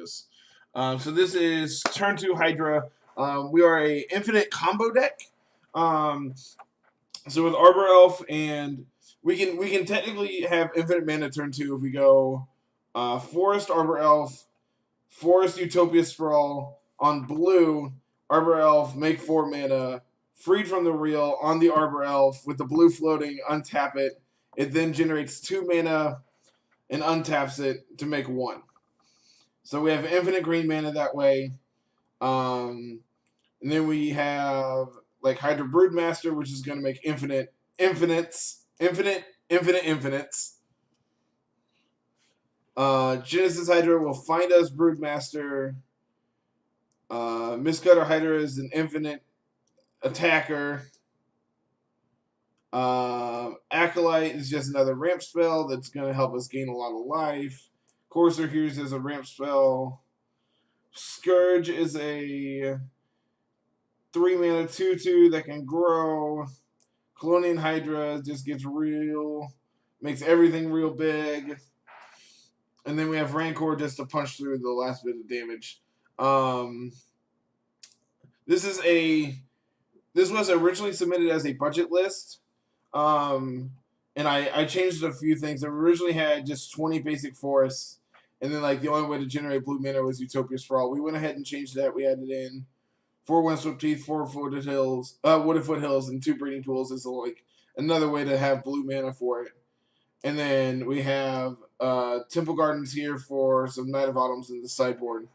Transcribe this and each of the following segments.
this. So this is turn 2 Hydra. We are a infinite combo deck. So with Arbor Elf, and we can technically have infinite mana turn 2 if we go Forest Arbor Elf, Forest Utopia Sprawl on blue, Arbor Elf, make 4 mana, freed from the reel on the Arbor Elf with the blue floating, untap it. It then generates 2 mana and untaps it to make 1. So we have infinite green mana that way. And then we have like Hydra Broodmaster, which is going to make infinite. Genesis Hydra will find us Broodmaster. Miscutter Hydra is an infinite attacker. Acolyte is just another ramp spell that's going to help us gain a lot of life. Courser Hughes is a ramp spell. Scourge is a 3 mana 2/2 that can grow. Colonial Hydra just gets makes everything real big. And then we have Rancor just to punch through the last bit of damage. This was originally submitted as a budget list. And I changed a few things. It originally had just 20 basic forests. And then like the only way to generate blue mana was Utopia Sprawl. We went ahead and changed that. We added in 4 Windswept Teeth, 4 Wooded Foothills, and 2 Breeding Tools is like another way to have blue mana for it. And then we have Temple Gardens here for some Night of Autumns in the sideboard.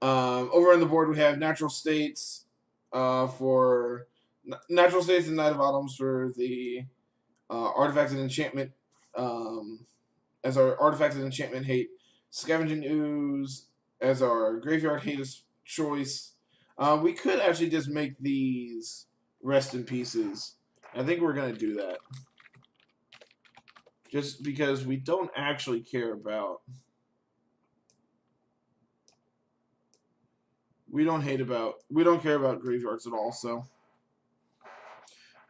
Over on the board we have Natural States for Natural States and Night of Autumns for the Artifact and Enchantment as our Artifact and Enchantment hate. Scavenging Ooze as our Graveyard hate choice. We could actually just make these Rest in Pieces. I think we're going to do that. Just because we don't actually care about... We don't care about graveyards at all, so...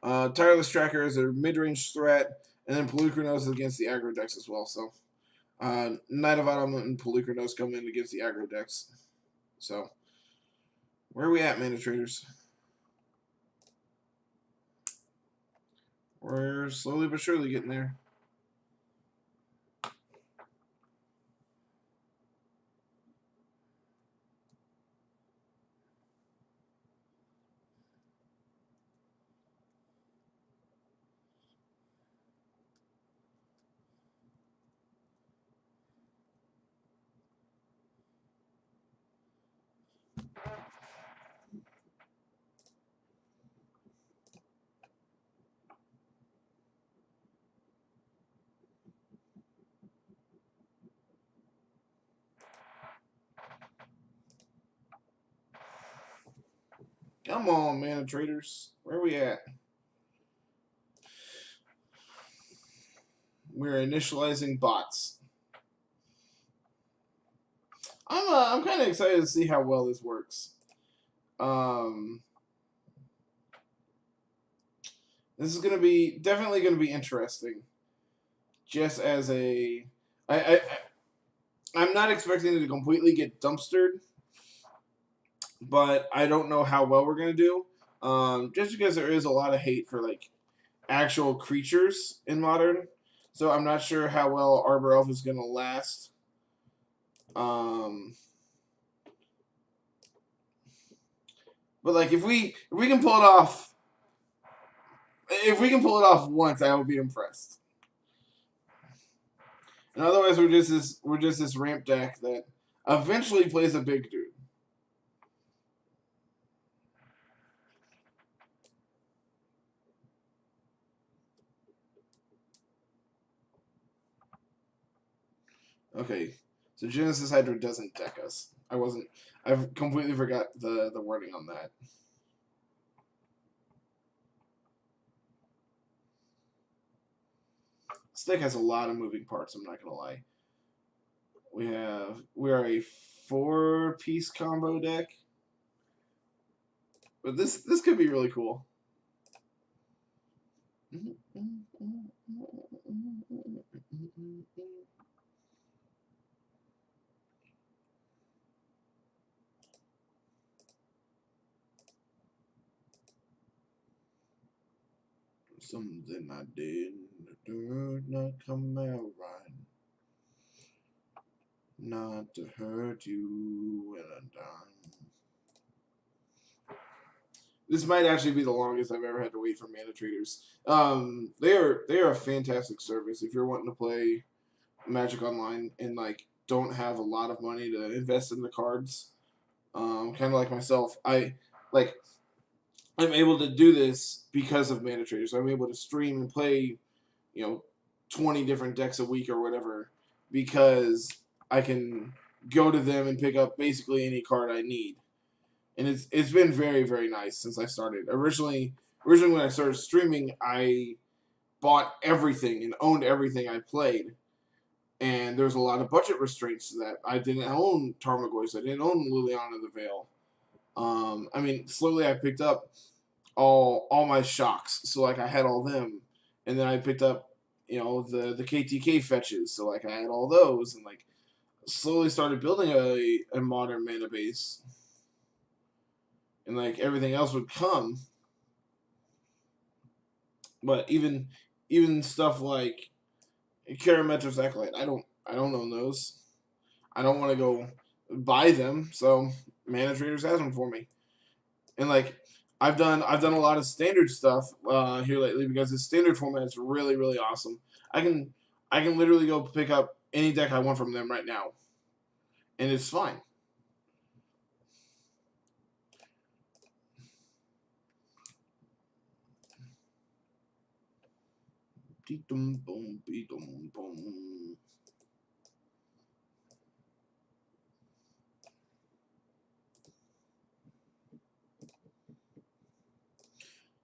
Tireless Tracker is a mid-range threat, and then Polukranos is against the aggro decks as well, so... Night of Autumn and Polukranos come in against the aggro decks. So, where are we at, Mana Traders? We're slowly but surely getting there. Come on, Mana Traders. Where are we at? We're initializing bots. I'm kind of excited to see how well this works. This is definitely gonna be interesting. Just as I'm not expecting it to completely get dumpstered, but I don't know how well we're gonna do. Just because there is a lot of hate for like actual creatures in Modern, so I'm not sure how well Arbor Elf is gonna last. But like if we can pull it off, once, I will be impressed. And otherwise, we're just this ramp deck that eventually plays a big dude. Okay, so Genesis Hydra doesn't deck us. I've completely forgot the wording on that. This deck has a lot of moving parts, I'm not gonna lie. We are a 4-piece combo deck. But this could be really cool. Something I did not come out right. Not to hurt you when I'm done. This might actually be the longest I've ever had to wait for mana traders. They are a fantastic service if you're wanting to play Magic Online and like don't have a lot of money to invest in the cards. Kind of like myself, I'm able to do this because of mana traders. I'm able to stream and play, 20 different decks a week or whatever because I can go to them and pick up basically any card I need. And it's been very, very nice since I started. Originally when I started streaming, I bought everything and owned everything I played. And there was a lot of budget restraints to that. I didn't own Tarmogoyf. I didn't own Liliana the Veil. Slowly I picked up all my shocks. So like I had all them. And then I picked up, the KTK fetches. So like I had all those and like slowly started building a modern mana base. And like everything else would come. But even stuff like Karametra's Acolyte, I don't own those. I don't want to go buy them, so Mana Traders has them for me. And like I've done a lot of standard stuff here lately because the standard format is really, really awesome. I can literally go pick up any deck I want from them right now, and it's fine.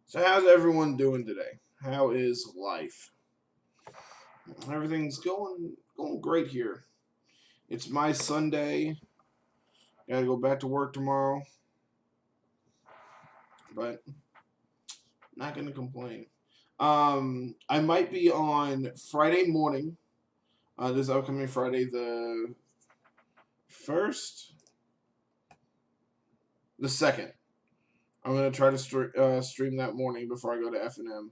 So how's everyone doing today? How is life? Everything's going great here. It's my Sunday. Gotta go back to work tomorrow. But not gonna complain. I might be on Friday morning. This upcoming Friday, the 1st, the 2nd. I'm gonna try to stream that morning before I go to F&M.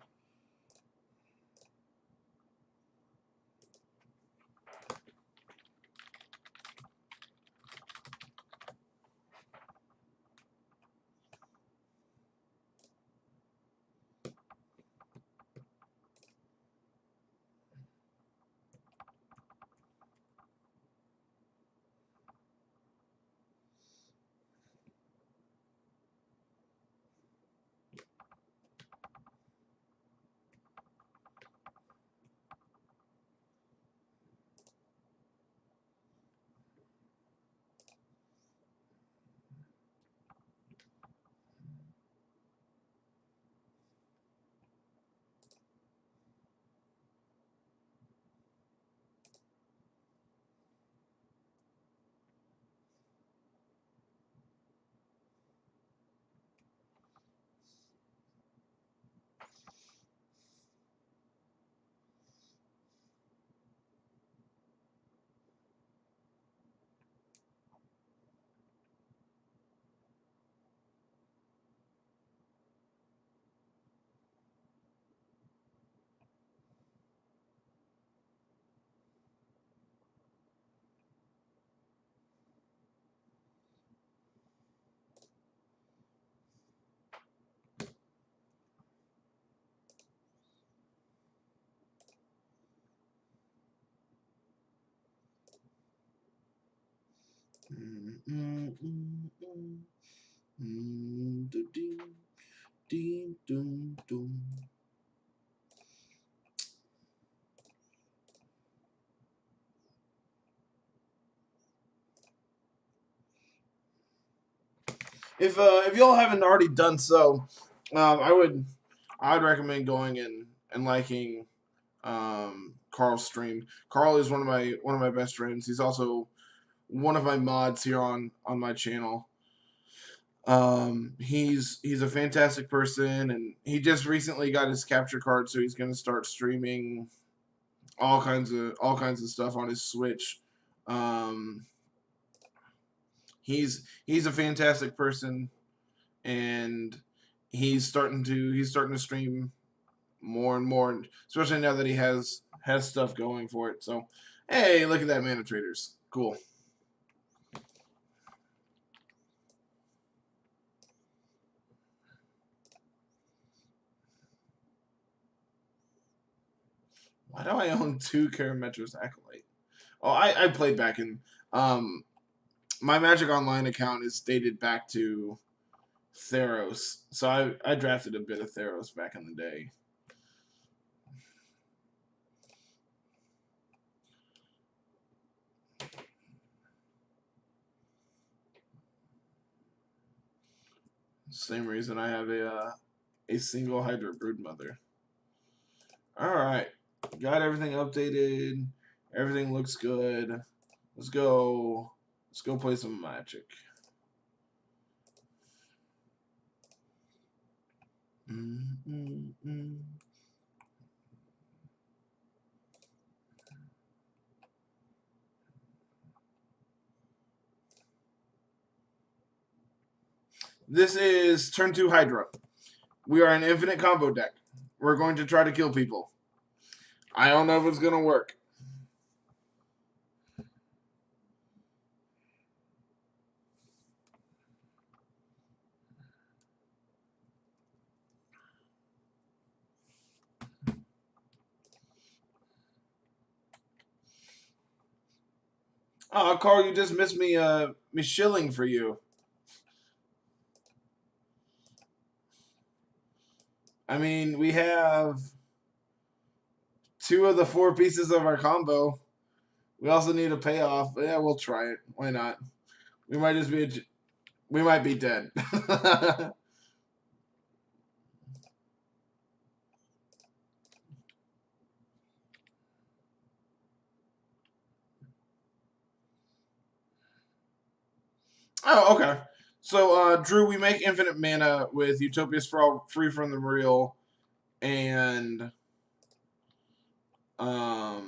If y'all haven't already done so, I'd recommend going and liking Carl's stream. Carl is one of my best friends. He's also one of my mods here on my channel. He's a fantastic person, and he just recently got his capture card, so he's gonna start streaming all kinds of stuff on his Switch. He's a fantastic person, and he's starting to stream more and more, especially now that he has stuff going for it. So, hey, look at that, Mana Traders. Cool. Why do I own 2 Karametra's Acolyte? Oh, I played back in my Magic Online account is dated back to Theros, so I drafted a bit of Theros back in the day. Same reason I have a single Hydra Broodmother. All right, got everything updated. Everything looks good. Let's go. Let's go play some Magic. This is turn 2 Hydra. We are an infinite combo deck. We're going to try to kill people. I don't know if it's going to work. Oh, Carl, you just missed me shilling for you. I mean, we have 2 of the 4 pieces of our combo. We also need a payoff. Yeah, we'll try it. Why not? We might just be we might be dead. Oh, okay. So, Drew, we make infinite mana with Utopia Sprawl, Free from the Real, and we're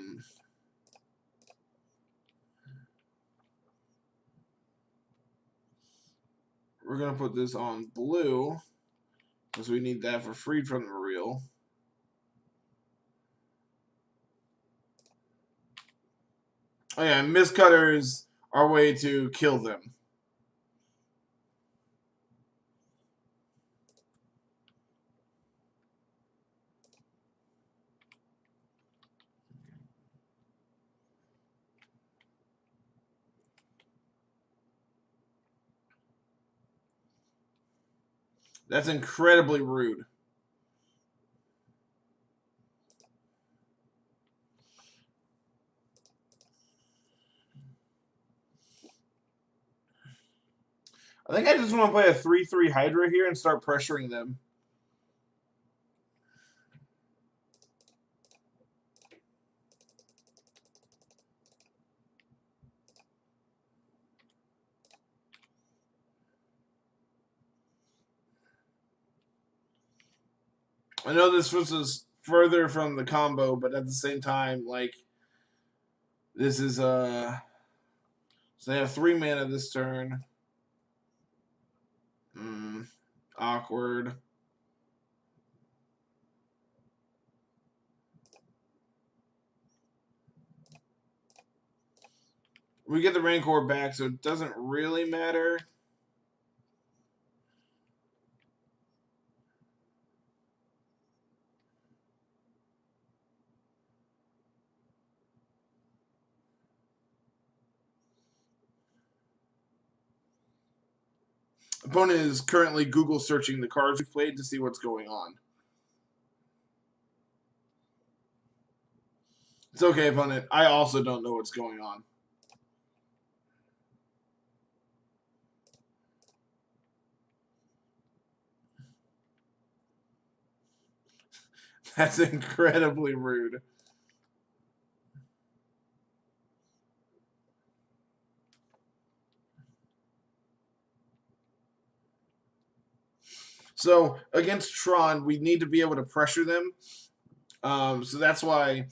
gonna put this on blue because we need that for Freed from the Real. Oh yeah, Mistcutter is our way to kill them. That's incredibly rude. I think I just want to play a 3/3 Hydra here and start pressuring them. I know this was further from the combo, but at the same time, like, this is so they have 3 mana this turn. Awkward. We get the Rancor back, so it doesn't really matter. Opponent is currently Google searching the cards we've played to see what's going on. It's okay, opponent. I also don't know what's going on. That's incredibly rude. So against Tron, we need to be able to pressure them. So that's why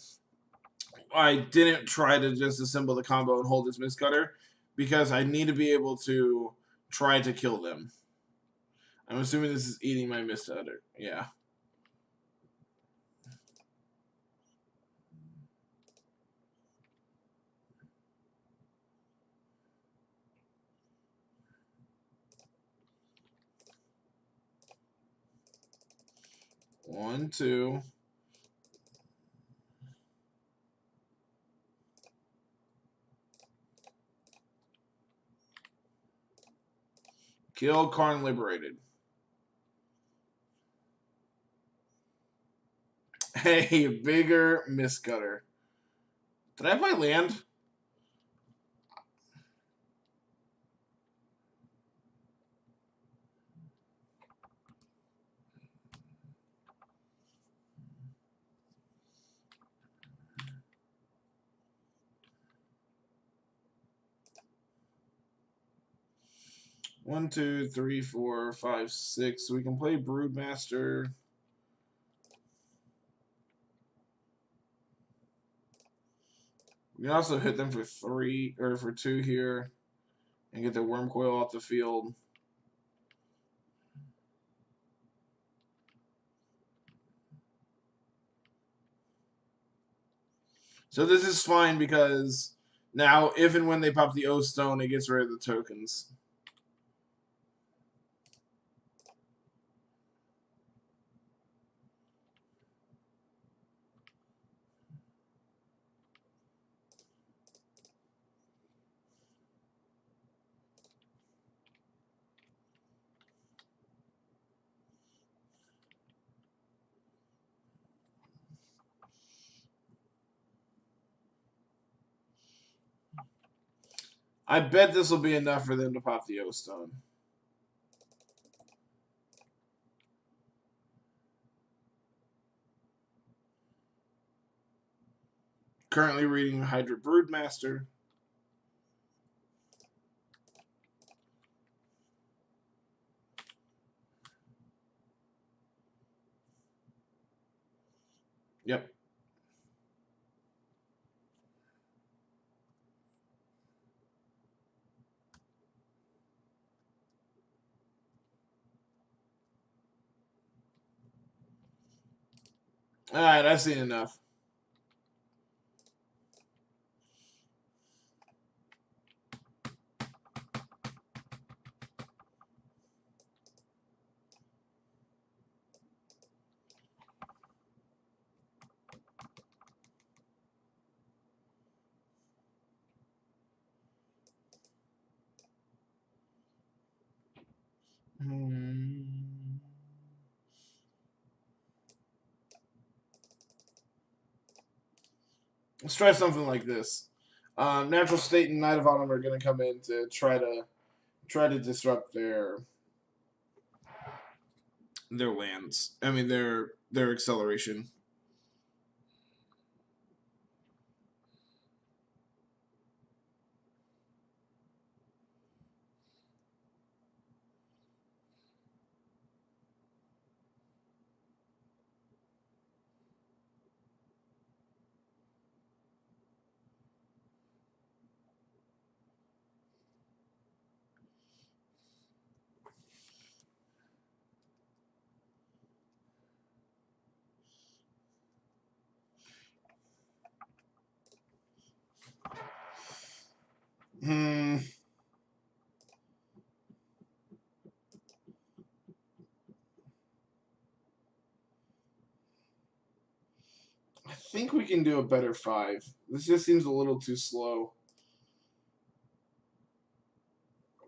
I didn't try to just assemble the combo and hold this Mistcutter, because I need to be able to try to kill them. I'm assuming this is eating my Mistcutter. Yeah. 1, 2. Kill Karn liberated. Hey, bigger miscutter. Did I have my land? One, 2, 3, 4, 5, 6. So we can play Broodmaster. We can also hit them for 3 or for 2 here and get the Worm Coil off the field. So this is fine because now if and when they pop the O Stone, it gets rid of the tokens. I bet this will be enough for them to pop the O Stone. Currently reading Hydra Broodmaster. Yep. All right, I've seen enough. Let's try something like this. Natural State and Knight of Autumn are going to come in to try to disrupt their lands. I mean their acceleration. I think we can do a better 5. This just seems a little too slow.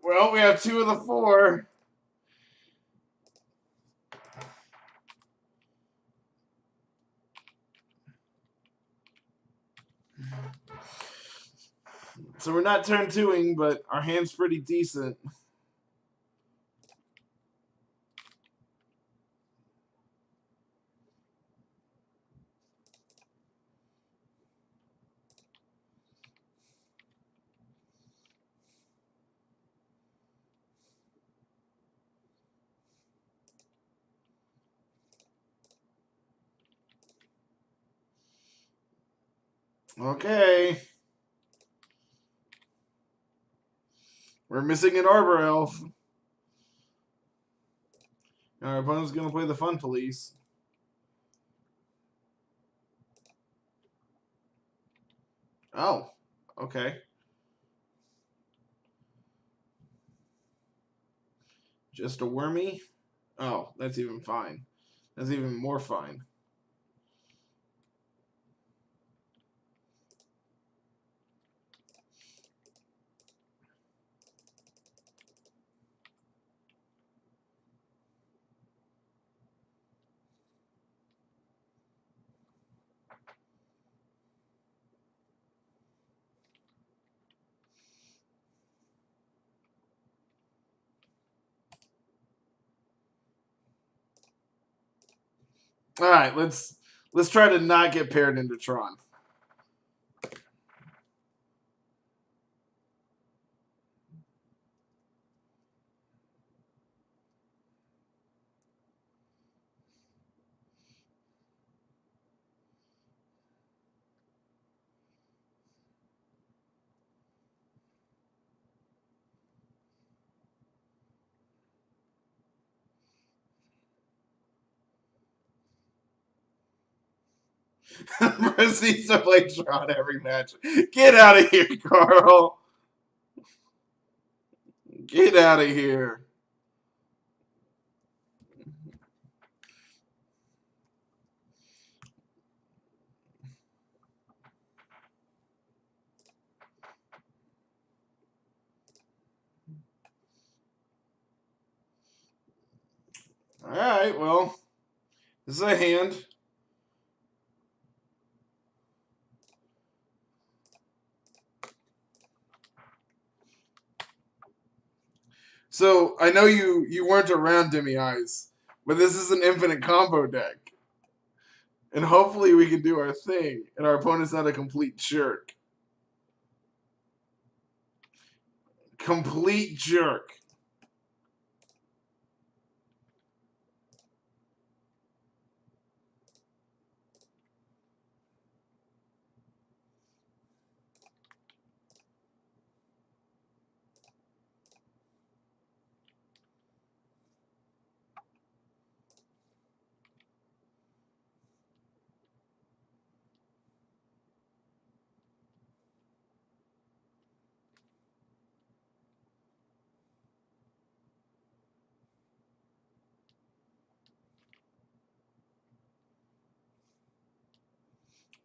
Well, we have 2 of the 4. So we're not turn 2ing, but our hand's pretty decent. Okay. We're missing an Arbor Elf. Our opponent's going to play the Fun Police. Oh, okay. Just a Wormy? Oh, that's even fine. That's even more fine. All right, let's try to not get paired into Tron. Proceeds to play Tron every match. Get out of here, Carl. Get out of here. All right, well, this is a hand. So I know you weren't around Demi Eyes, but this is an infinite combo deck. And hopefully we can do our thing, and our opponent's not a complete jerk. Complete jerk.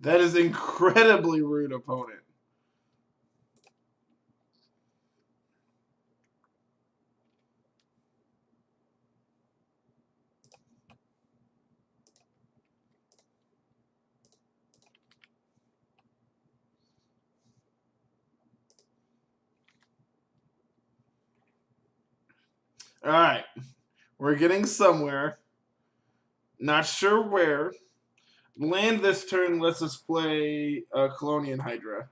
That is incredibly rude, opponent. All right, we're getting somewhere. Not sure where. Land this turn lets us play Colonian Hydra.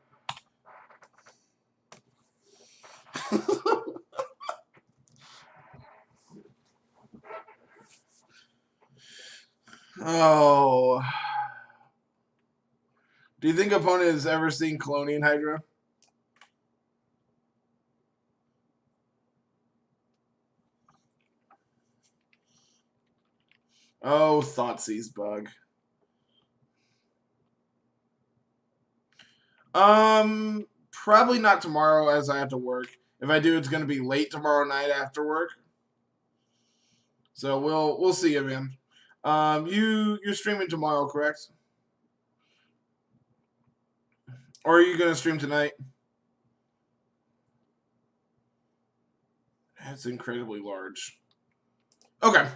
Oh. Do you think opponent has ever seen Colonian Hydra? Oh, Thoughtseize bug. Probably not tomorrow as I have to work. If I do, it's gonna be late tomorrow night after work. So we'll see you, man. You're streaming tomorrow, correct? Or are you gonna stream tonight? That's incredibly large. Okay.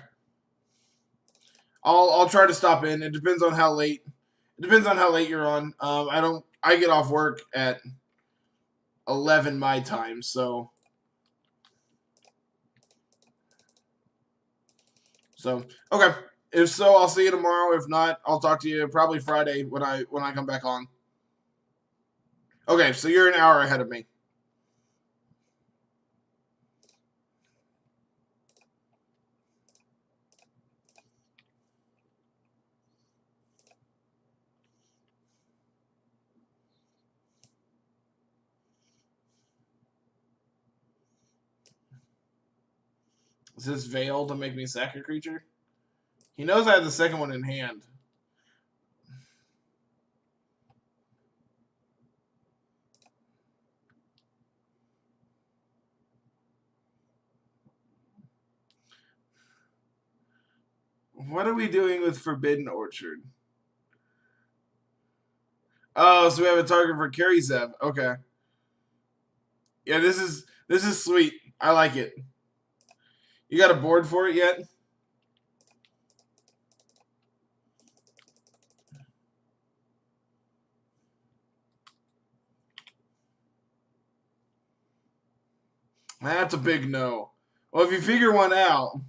I'll try to stop in. It depends on how late. It depends on how late you're on. I get off work at 11 my time, so okay. If so, I'll see you tomorrow. If not, I'll talk to you probably Friday when I come back on. Okay, so you're an hour ahead of me. Is this Veil to make me sack a creature? He knows I have the second one in hand. What are we doing with Forbidden Orchard? Oh, so we have a target for Carry Zev. Okay. Yeah, this is sweet. I like it. You got a board for it yet? That's a big no. Well, if you figure one out,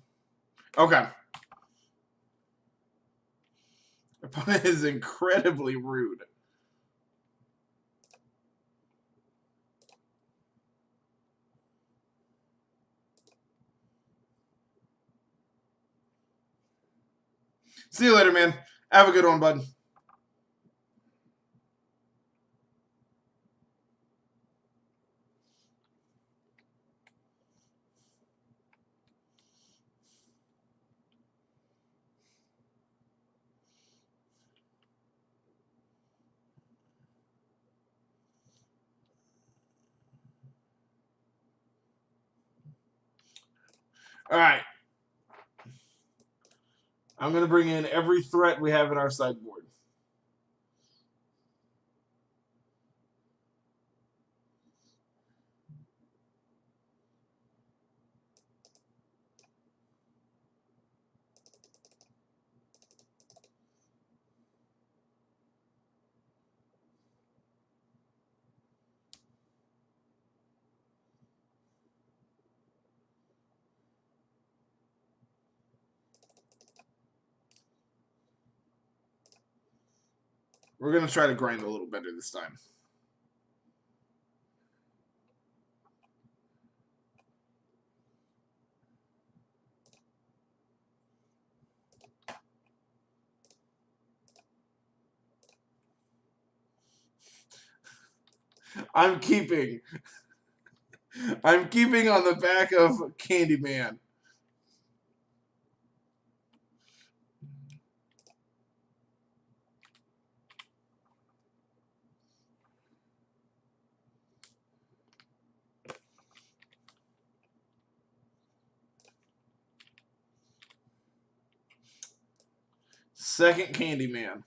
okay. Opponent is incredibly rude. See you later, man. Have a good one, bud. All right. I'm going to bring in every threat we have in our sideboard. We're going to try to grind a little better this time. I'm keeping on the back of Candyman. Second Candyman.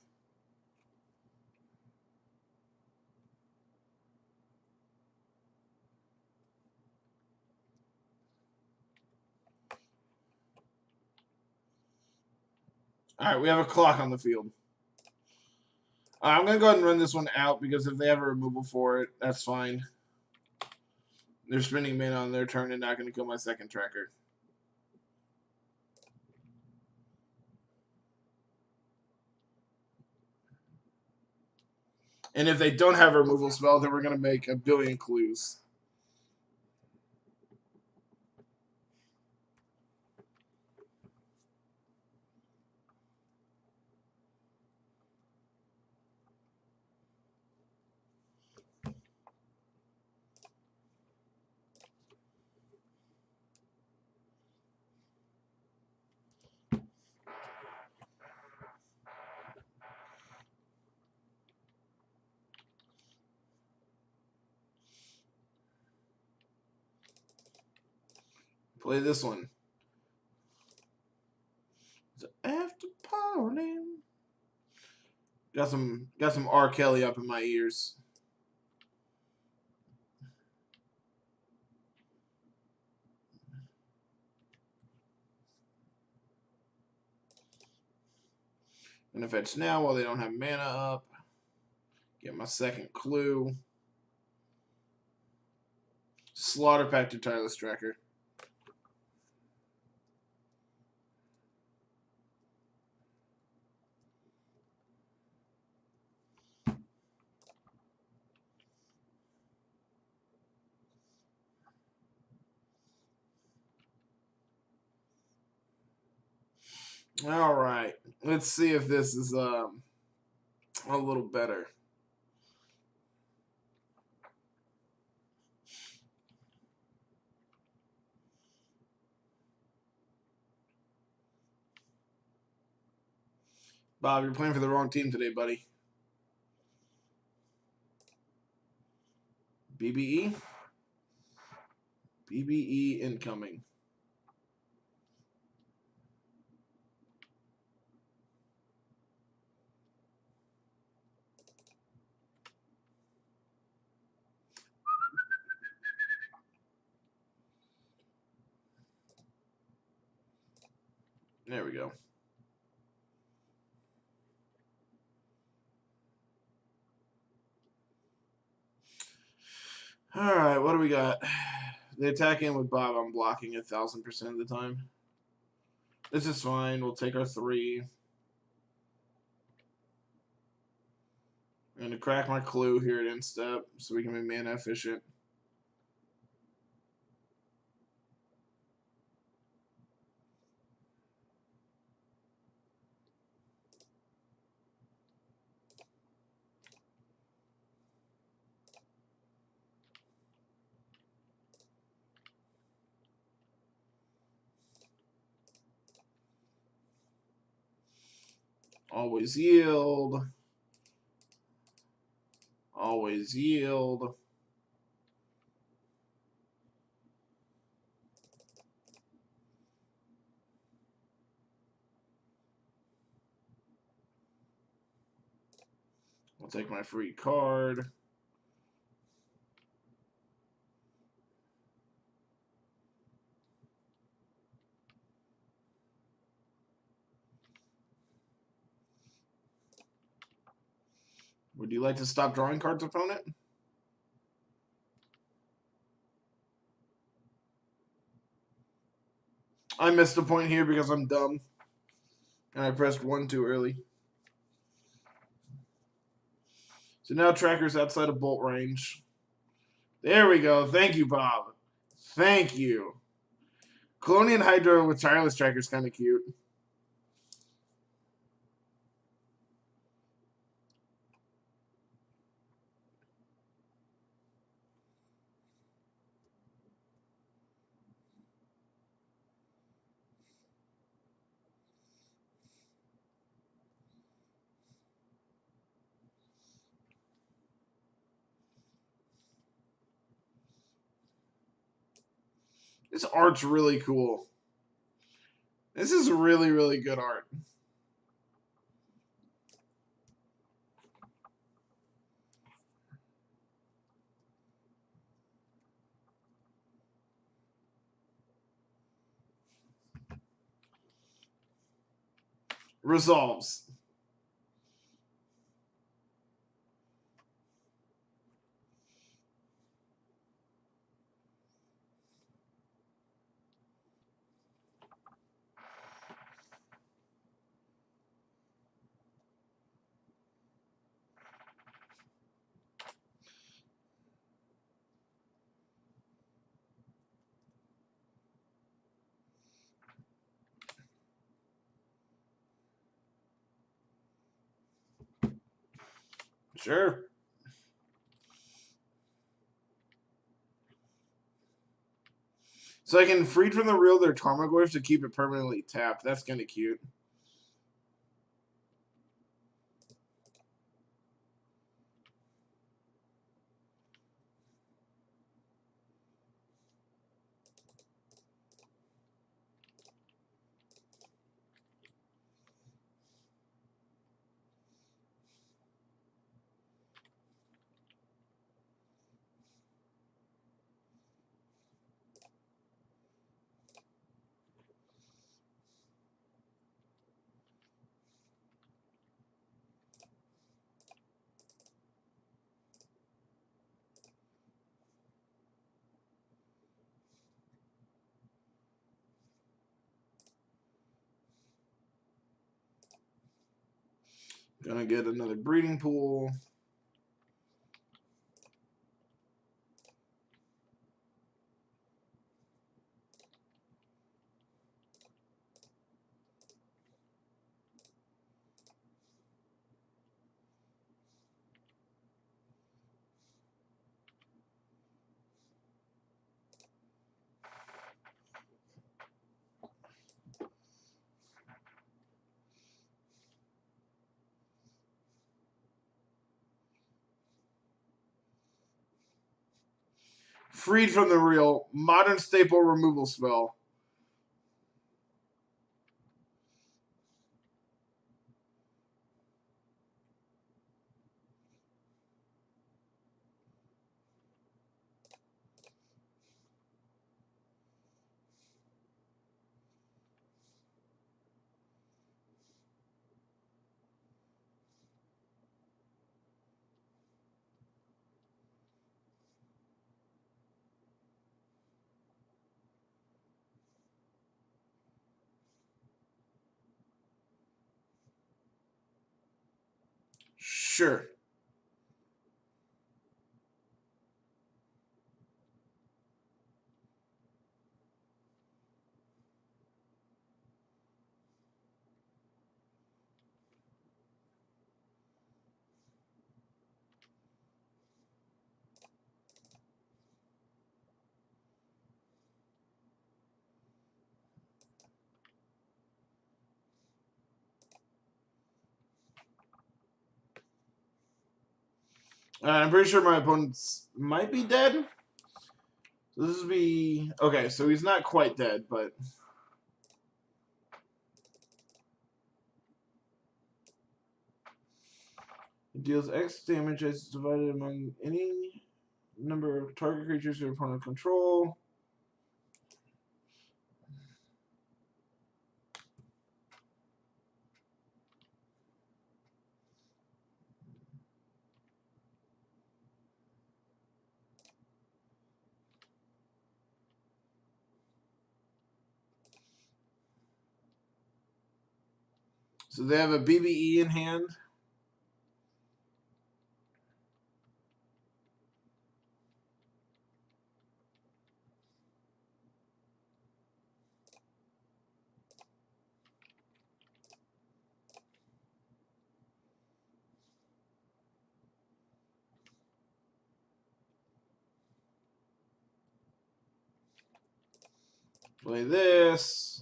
All right, we have a clock on the field. I'm going to go ahead and run this one out because if they have a removal for it, that's fine. They're spending mana on their turn and not going to kill my second tracker. And if they don't have a removal spell, then we're going to make a billion clues. Play this one. The after party. Got some R. Kelly up in my ears. Gonna fetch now while they don't have mana up. Get my second clue. Slaughter Pact to Tireless Tracker. All right. Let's see if this is a little better. Bob, you're playing for the wrong team today, buddy. BBE? BBE incoming. There we go. All right, what do we got? They attack in with Bob. I'm blocking 1,000% of the time. This is fine. We'll take our 3. I'm going to crack my clue here at end step so we can be mana efficient. Always yield. Always yield. I'll take my free card. Would you like to stop drawing cards, opponent? I missed a point here because I'm dumb. And I pressed 1 too early. So now Tracker's outside of bolt range. There we go. Thank you, Bob. Thank you. Colonian Hydra with Tireless Tracker is kind of cute. This art's really cool. This is really, really good art. Resolves. Sure. So I can freed from the reel their Tarmogoyfs to keep it permanently tapped. That's kind of cute. Gonna get another breeding pool. Freed from the reel. Modern staple removal spell. Sure. I'm pretty sure my opponents might be dead. So this would be okay. So he's not quite dead, but it deals X damage as divided among any number of target creatures your opponent control. So they have a BBE in hand. Play this.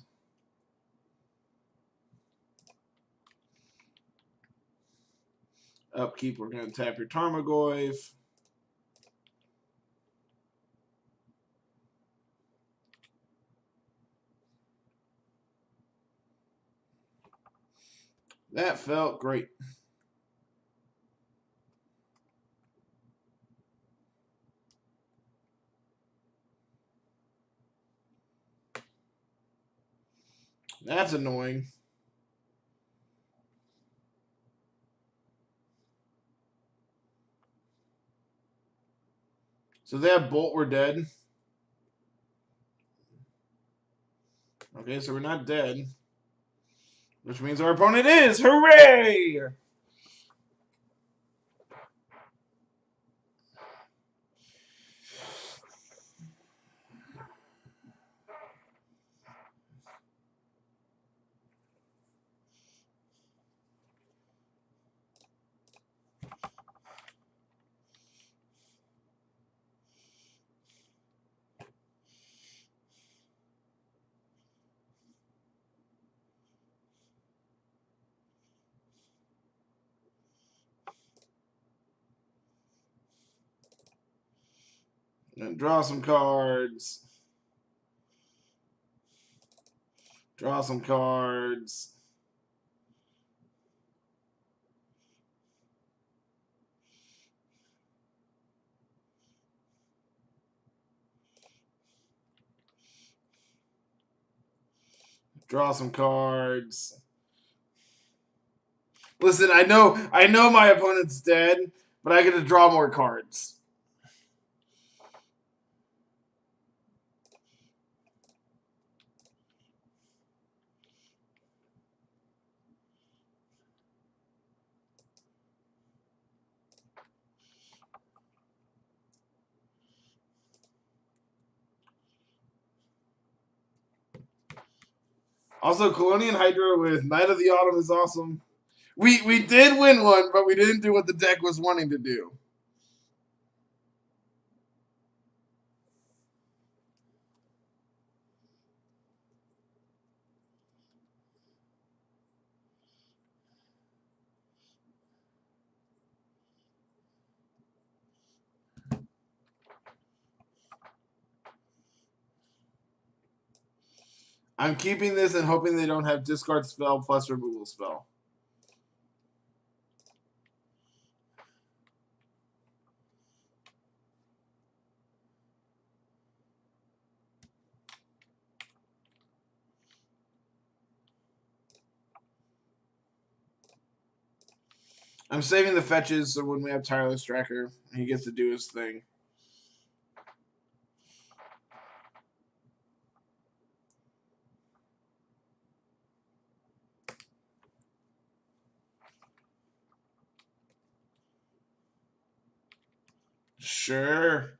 Upkeep, we're going to tap your Tarmogoyf. That felt great. That's annoying. So they have Bolt, we're dead. Okay, so we're not dead. Which means our opponent is. Hooray! And draw some cards. Draw some cards. Draw some cards. Listen, I know my opponent's dead, but I get to draw more cards. Also, Colonian Hydra with Knight of the Autumn is awesome. We did win one, but we didn't do what the deck was wanting to do. I'm keeping this and hoping they don't have discard spell plus removal spell. I'm saving the fetches so when we have Tireless Tracker, he gets to do his thing. Sure.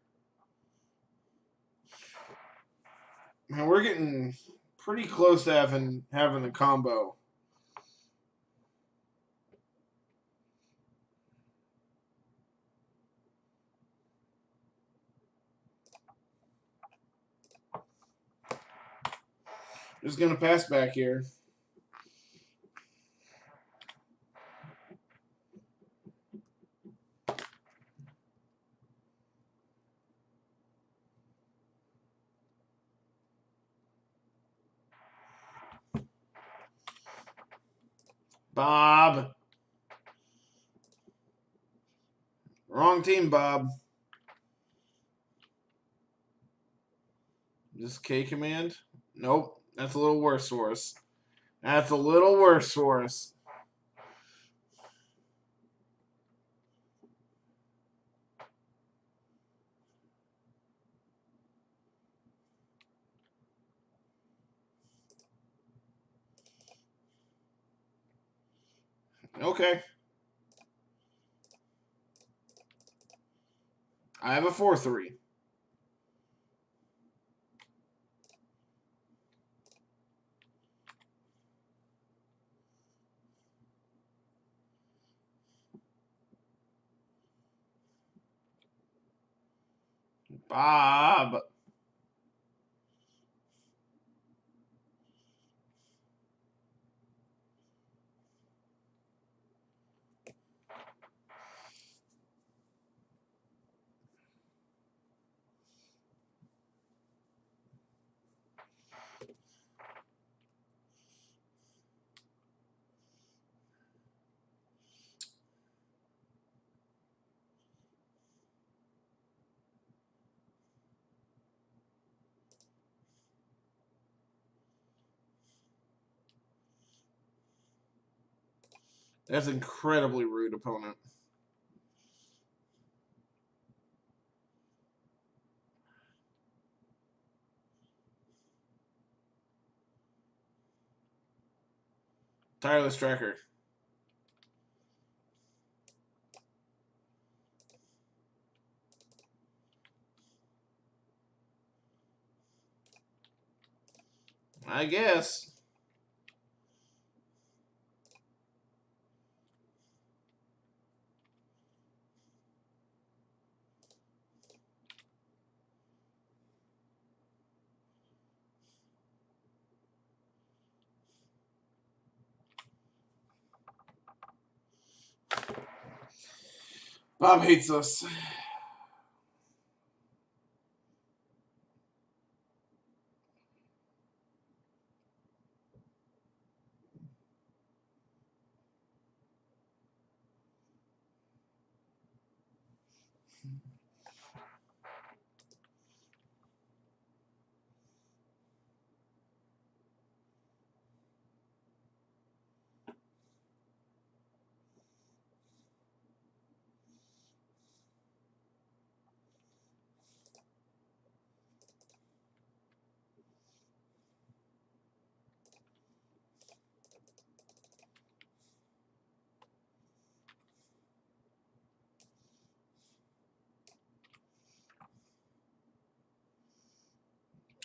Man, we're getting pretty close to having the combo. Just gonna pass back here. Bob. Wrong team, Bob. This K command? Nope. That's a little worse for us. That's a little worse for us. Okay. I have a 4-3. Bob. That's incredibly rude, opponent. Tireless Tracker. I guess. Bob hates us.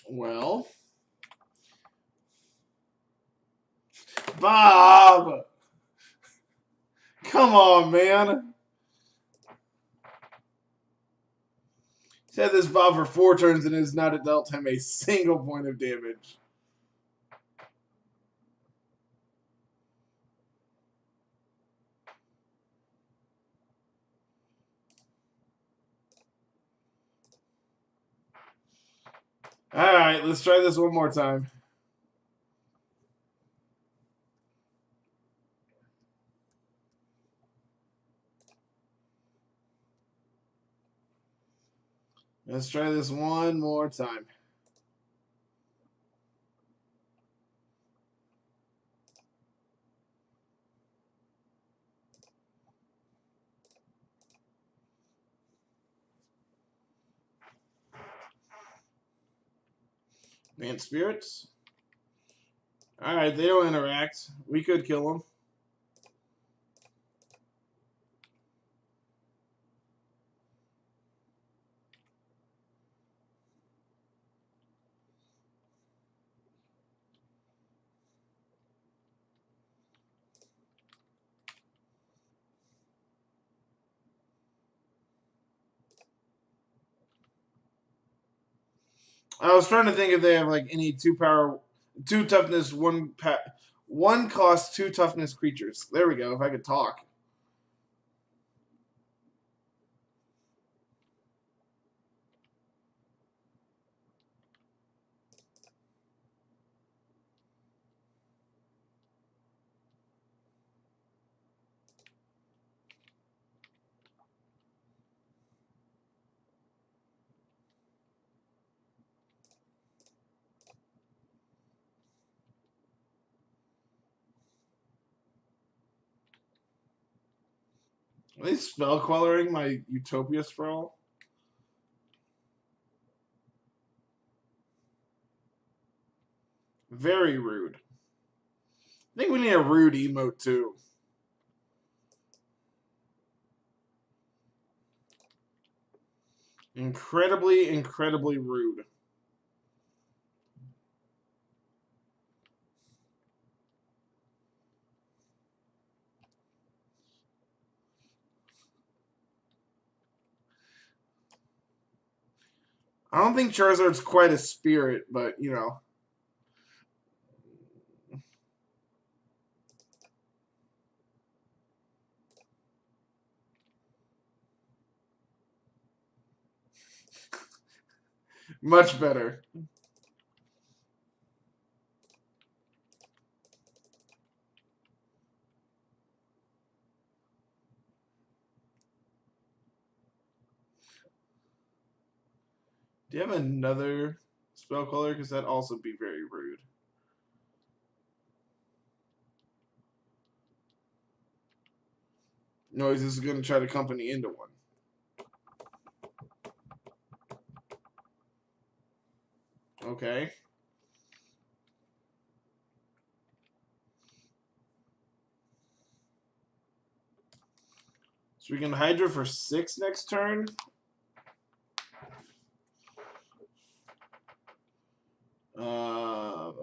Well, Bob, come on, man. He's had this Bob for 4 turns and has not dealt him a single point of damage. All right, let's try this one more time. Let's try this one more time. Man spirits. All right, they don't interact. We could kill them. I was trying to think if they have like any 2 power, 2 toughness, 1 cost, 2 toughness creatures. There we go. If I could talk. Are they spell quelling my Utopia Sprawl? Very rude. I think we need a rude emote too. Incredibly, incredibly rude. I don't think Charizard's quite a spirit, but you know. Much better. Do you have another spell caller? Because that'd also be very rude. No, he's just going to try to company into one. Okay. So we can Hydra for 6 next turn.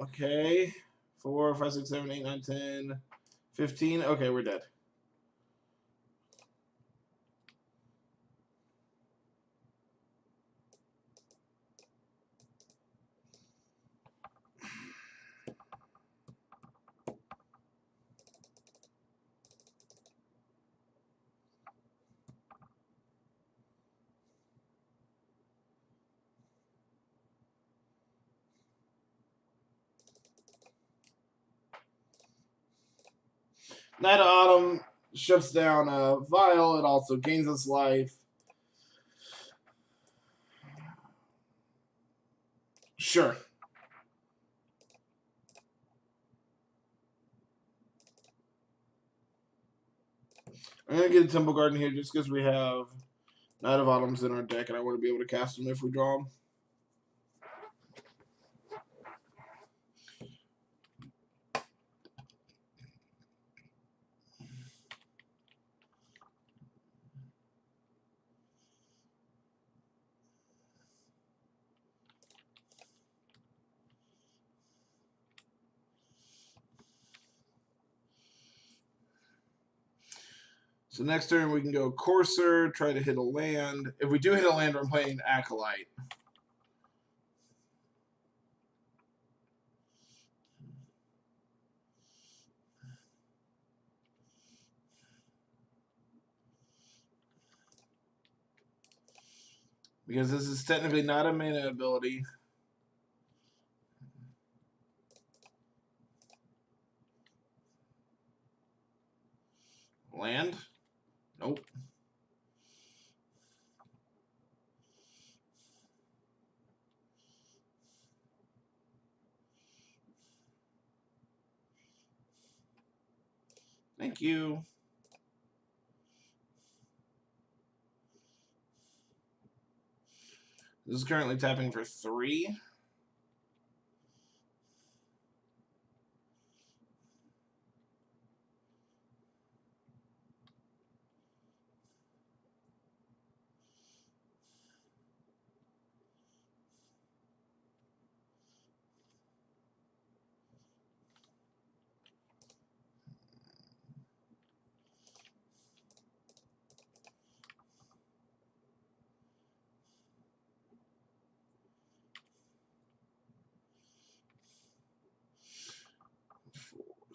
Okay. 4, 5, 6, 7, 8, 9, 10, 15. Okay, we're dead. Night of Autumn shuts down Vial. It also gains us life. Sure. I'm going to get a Temple Garden here just because we have Night of Autumn's in our deck, and I want to be able to cast them if we draw them. So next turn we can go Courser, try to hit a land. If we do hit a land, we're playing Acolyte. Because this is technically not a mana ability. Land? Nope. Thank you. This is currently tapping for 3.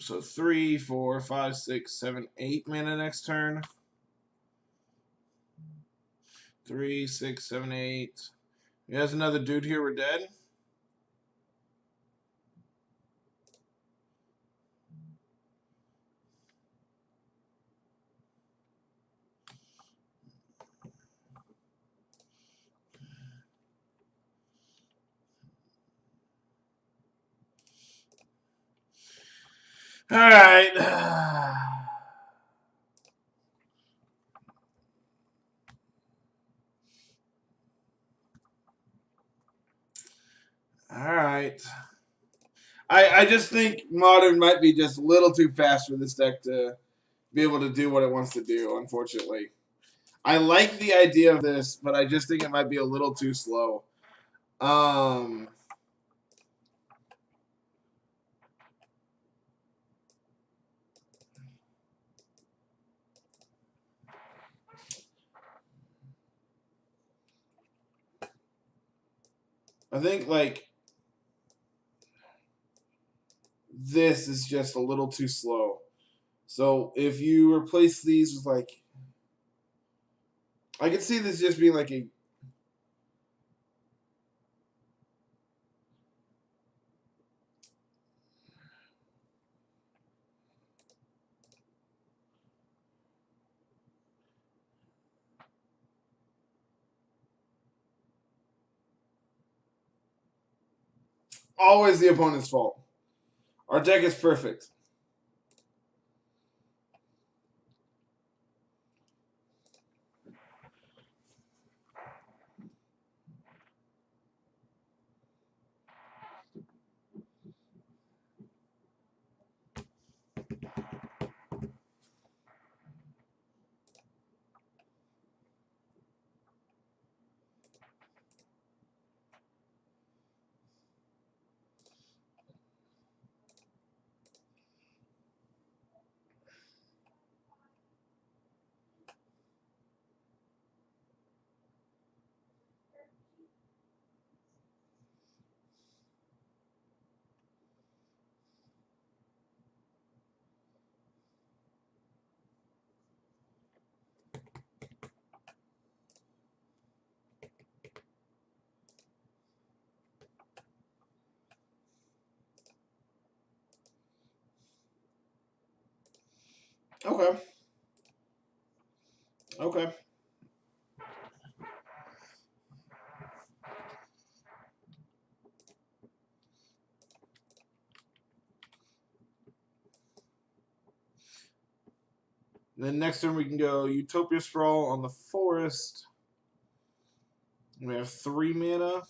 So 3, 4, 5, 6, 7, 8 mana next turn. 3, 6, 7, 8. There's another dude here. We're dead. All right. All right. I just think Modern might be just a little too fast for this deck to be able to do what it wants to do, unfortunately. I like the idea of this, but I just think it might be a little too slow. I think, like, this is just a little too slow. So if you replace these with, like, I could see this just being like a always the opponent's fault. Our deck is perfect. Okay. Okay. Then next turn we can go Utopia Sprawl on the Forest. We have 3 mana.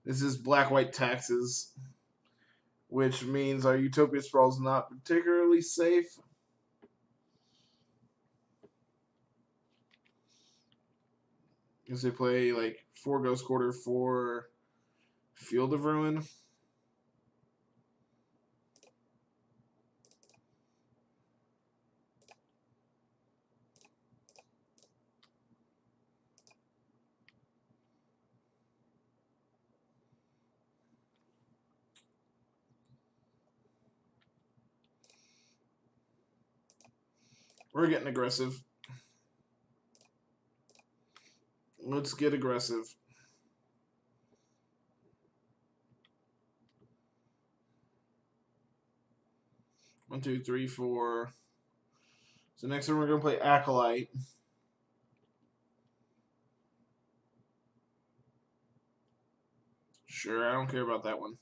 This is black-white taxes, which means our Utopia Sprawl is not particularly safe. Because they play like 4 Ghost Quarter, 4 Field of Ruin. We're getting aggressive. Let's get aggressive. One, two, three, four. So next one we're going to play Acolyte. Sure, I don't care about that one.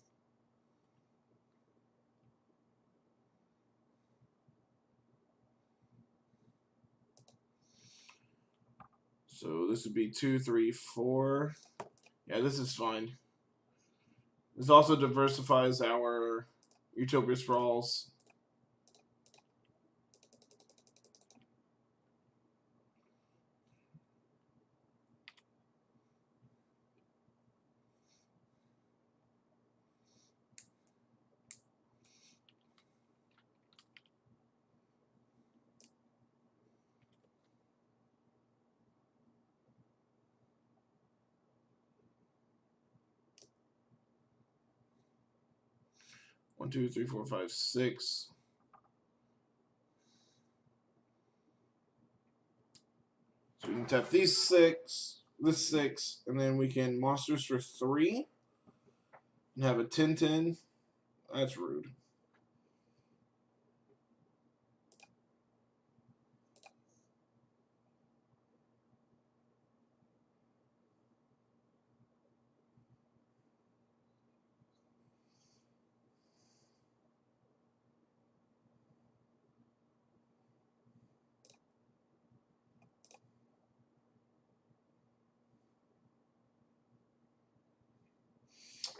So this would be 2, 3, 4. Yeah, this is fine. This also diversifies our Utopia Sprawls. 1, 2, 3, 4, 5, 6. So we can tap these 6, this 6, and then we can monsters for 3 and have a 10/10. That's rude.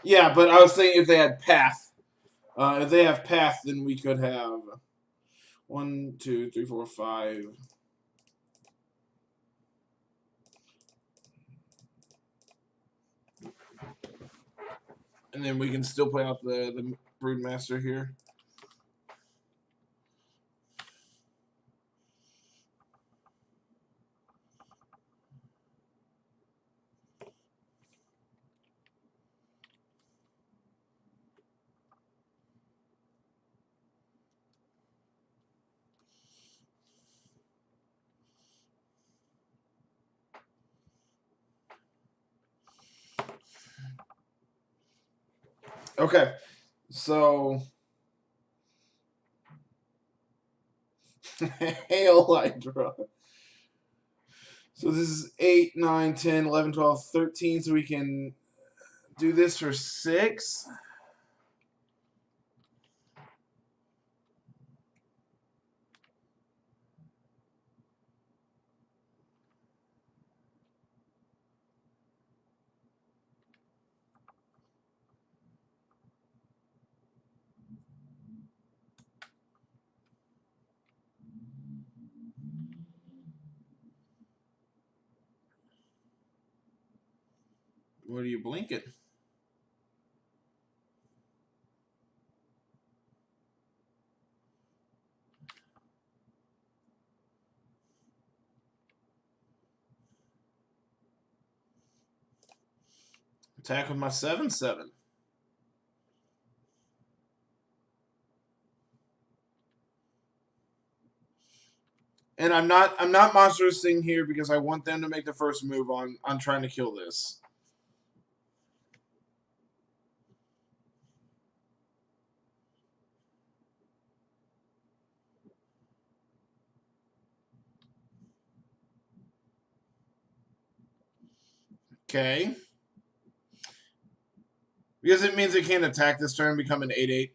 Yeah, but I was saying if they had path. If they have path, then we could have 1, 2, 3, 4, 5. And then we can still play out the Broodmaster here. Okay, so Hail Hydra. So this is 8, 9, 10, 11, 12, 13. So we can do this for 6. What are you blinking? Attack with my 7/7. And I'm not monstersing here because I want them to make the first move on trying to kill this. Okay. Because it means it can't attack this turn and become an 8/8.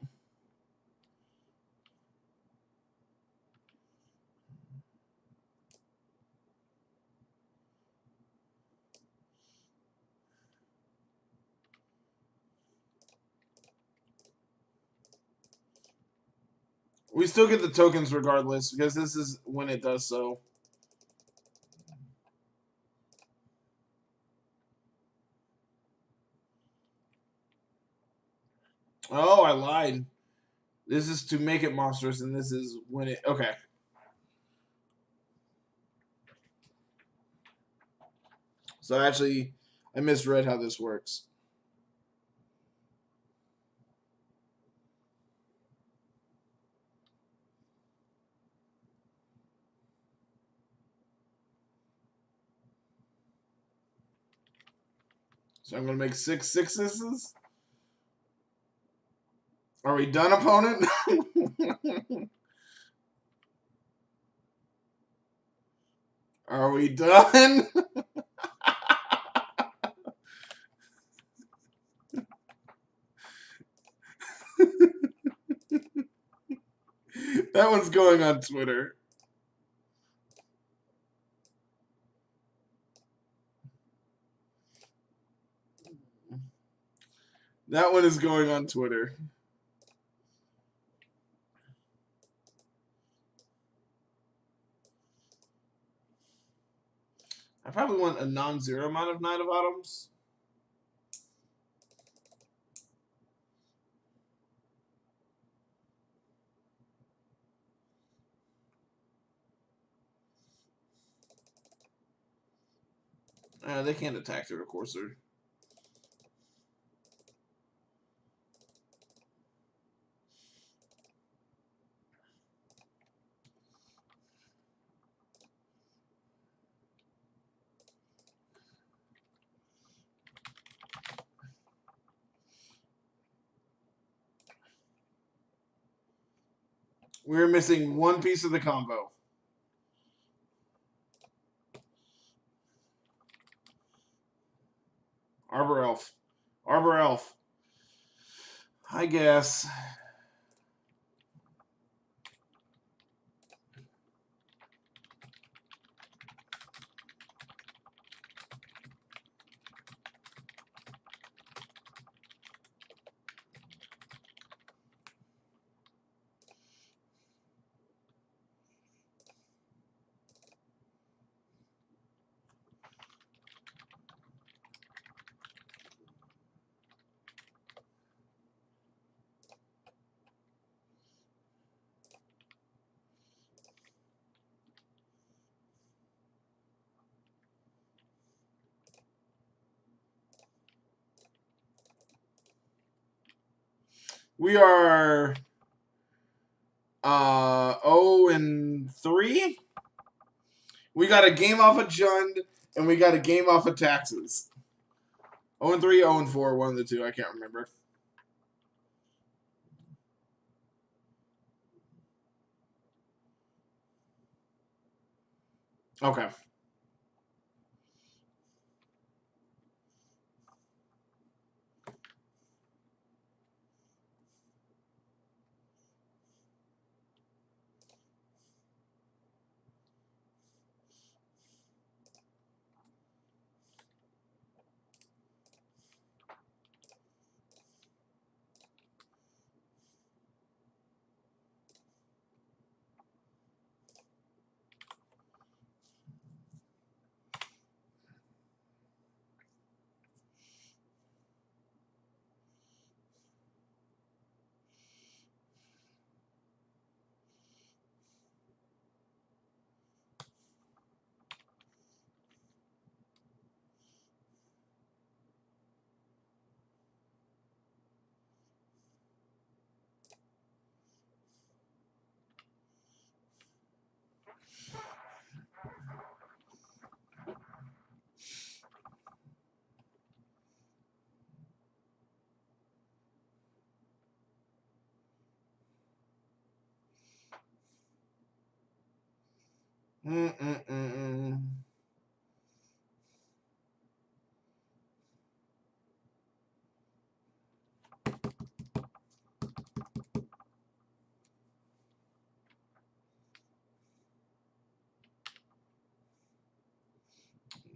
We still get the tokens regardless because this is when it does so. Oh, I lied. This is to make it monstrous, and this is when it... Okay. So actually, I misread how this works. So I'm going to make 6 6s. Are we done, opponent? Are we done? That one's going on Twitter. That one is going on Twitter. I probably want a non-zero amount of Knight of Autumns. They can't attack through a Courser. We're missing one piece of the combo. Arbor Elf. Arbor Elf. I guess. We are 0-3. We got a game off of Jund, and we got a game off of taxes. 0-3, 0-4, one of the two. I can't remember. Okay.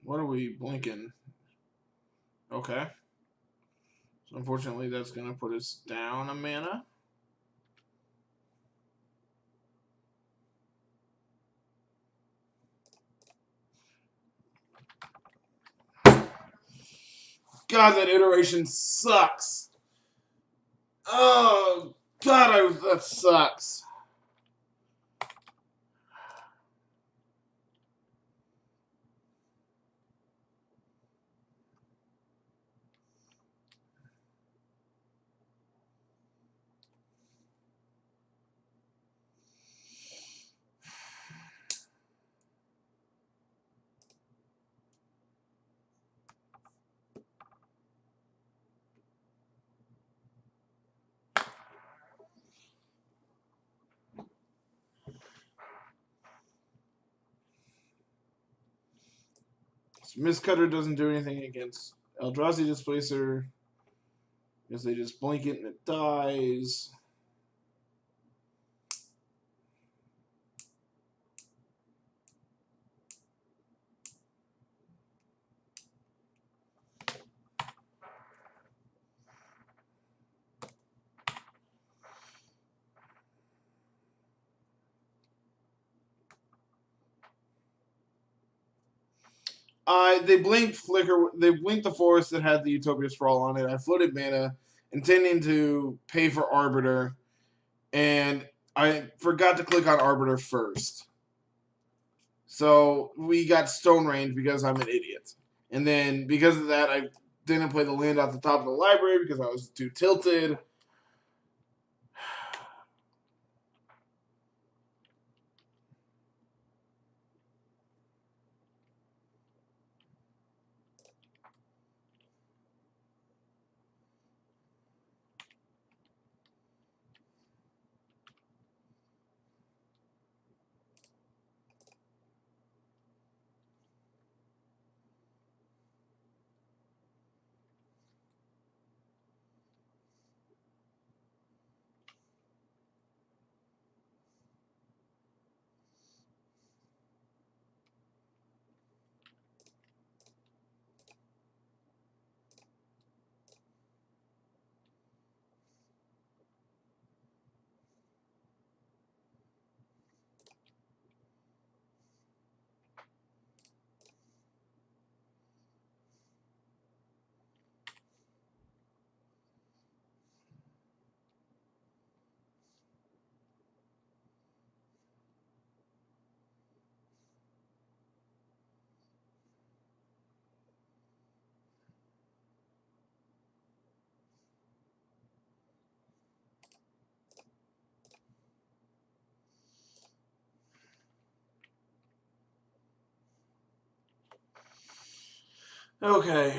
What are we blinking? Okay. So unfortunately, that's going to put us down a mana. God, that iteration sucks. Oh, God, that sucks. Mistcutter doesn't do anything against Eldrazi Displacer. Because they just blink it and it dies. They blinked Flicker. They blinked the forest that had the Utopia Sprawl on it. I floated mana, intending to pay for Arbiter, and I forgot to click on Arbiter first. So we got Stone Range because I'm an idiot. And then because of that, I didn't play the land off the top of the library because I was too tilted. Okay.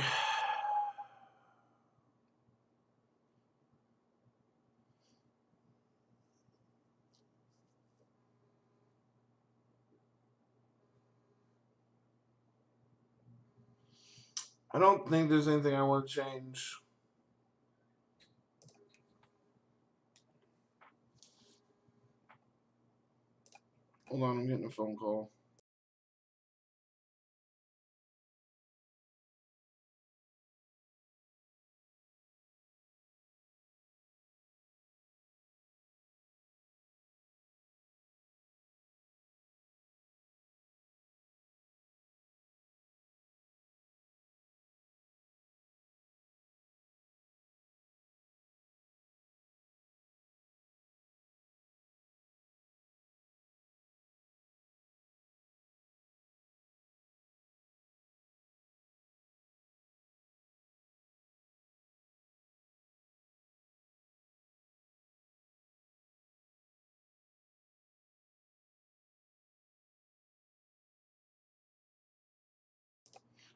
I don't think there's anything I want to change. Hold on, I'm getting a phone call.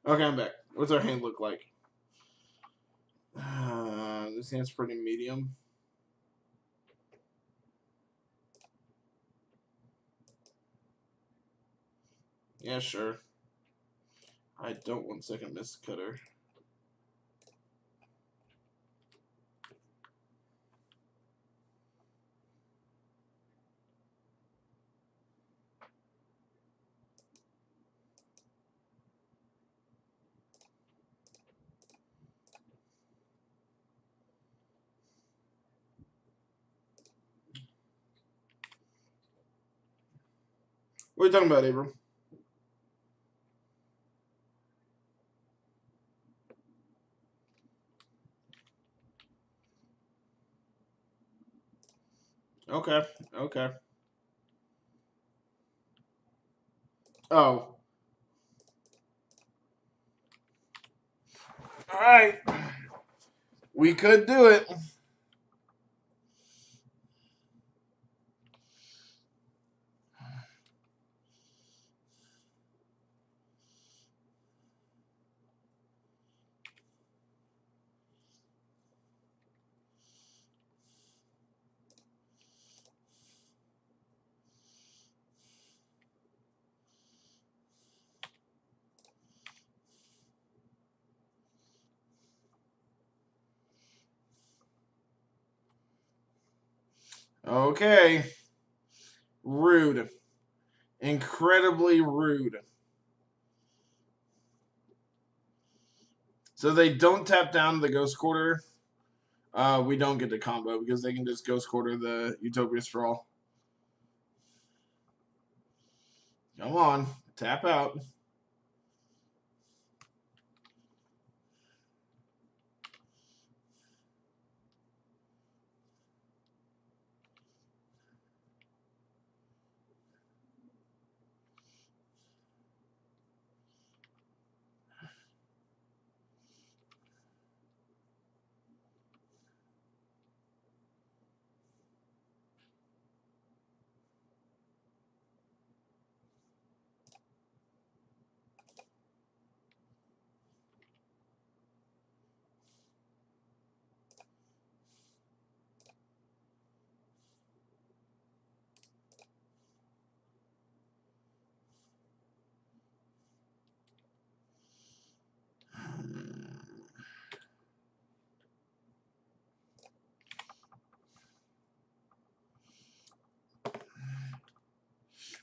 Okay, I'm back. What's our hand look like? This hand's pretty medium. Yeah, sure. I don't want second miss cutter. What are you talking about, Abram? Okay, okay. Oh. Alright. We could do it. Okay. Rude. Incredibly rude. So they don't tap down the Ghost Quarter. We don't get the combo because they can just Ghost Quarter the Utopia Sprawl. Come on. Tap out.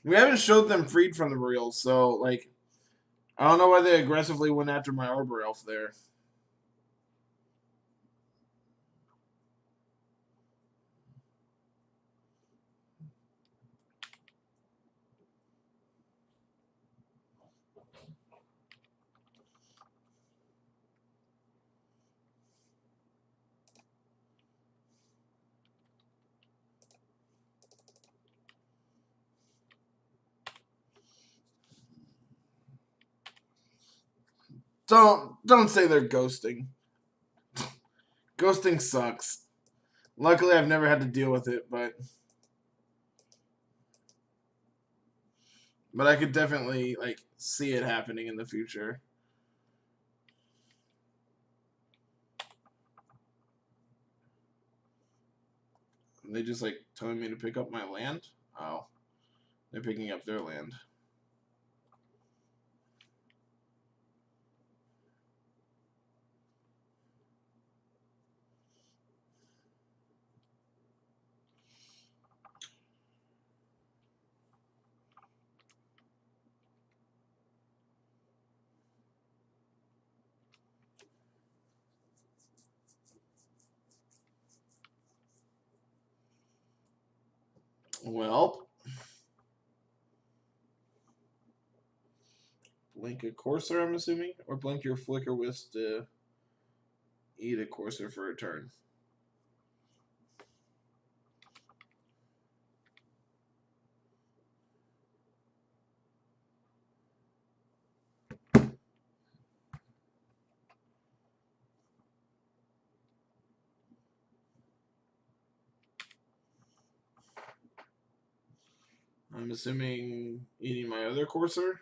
We haven't showed them freed from the reels, so like I don't know why they aggressively went after my Arbor Elf there. Don't say they're ghosting. Ghosting sucks. Luckily, I've never had to deal with it, but I could definitely like see it happening in the future. They just like telling me to pick up my land? Oh. They're picking up their land. Well, blink a Courser, I'm assuming? Or blink your Flicker Wisp to eat a Courser for a turn. I'm assuming eating my other Courser.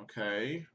Okay.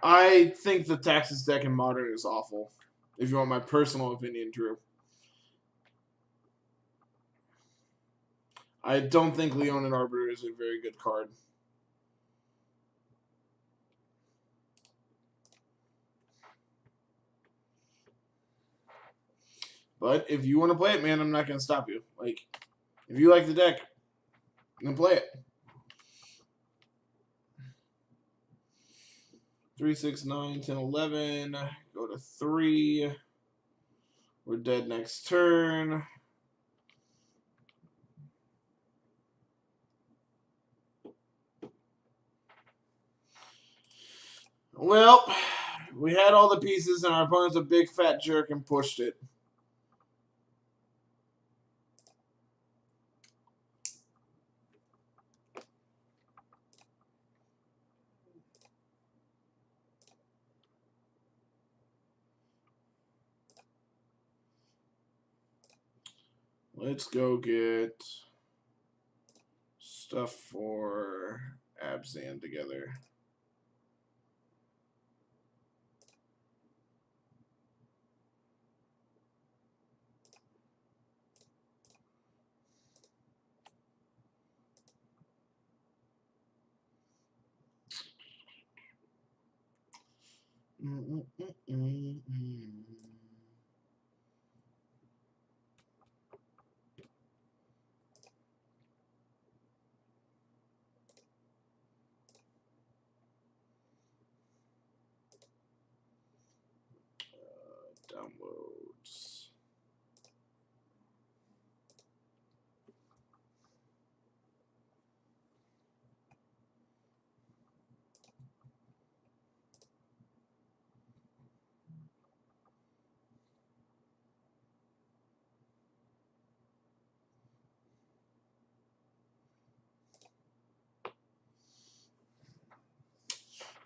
I think the Taxes deck in Modern is awful. If you want my personal opinion, Drew. I don't think Leonin Arbiter is a very good card. But if you want to play it, man, I'm not going to stop you. Like, if you like the deck, then play it. 3, 6, 9, 10, 11. Go to 3. We're dead next turn. Well, we had all the pieces, and our opponent's a big fat jerk and pushed it. Let's go get stuff for Abzan together. Downloads.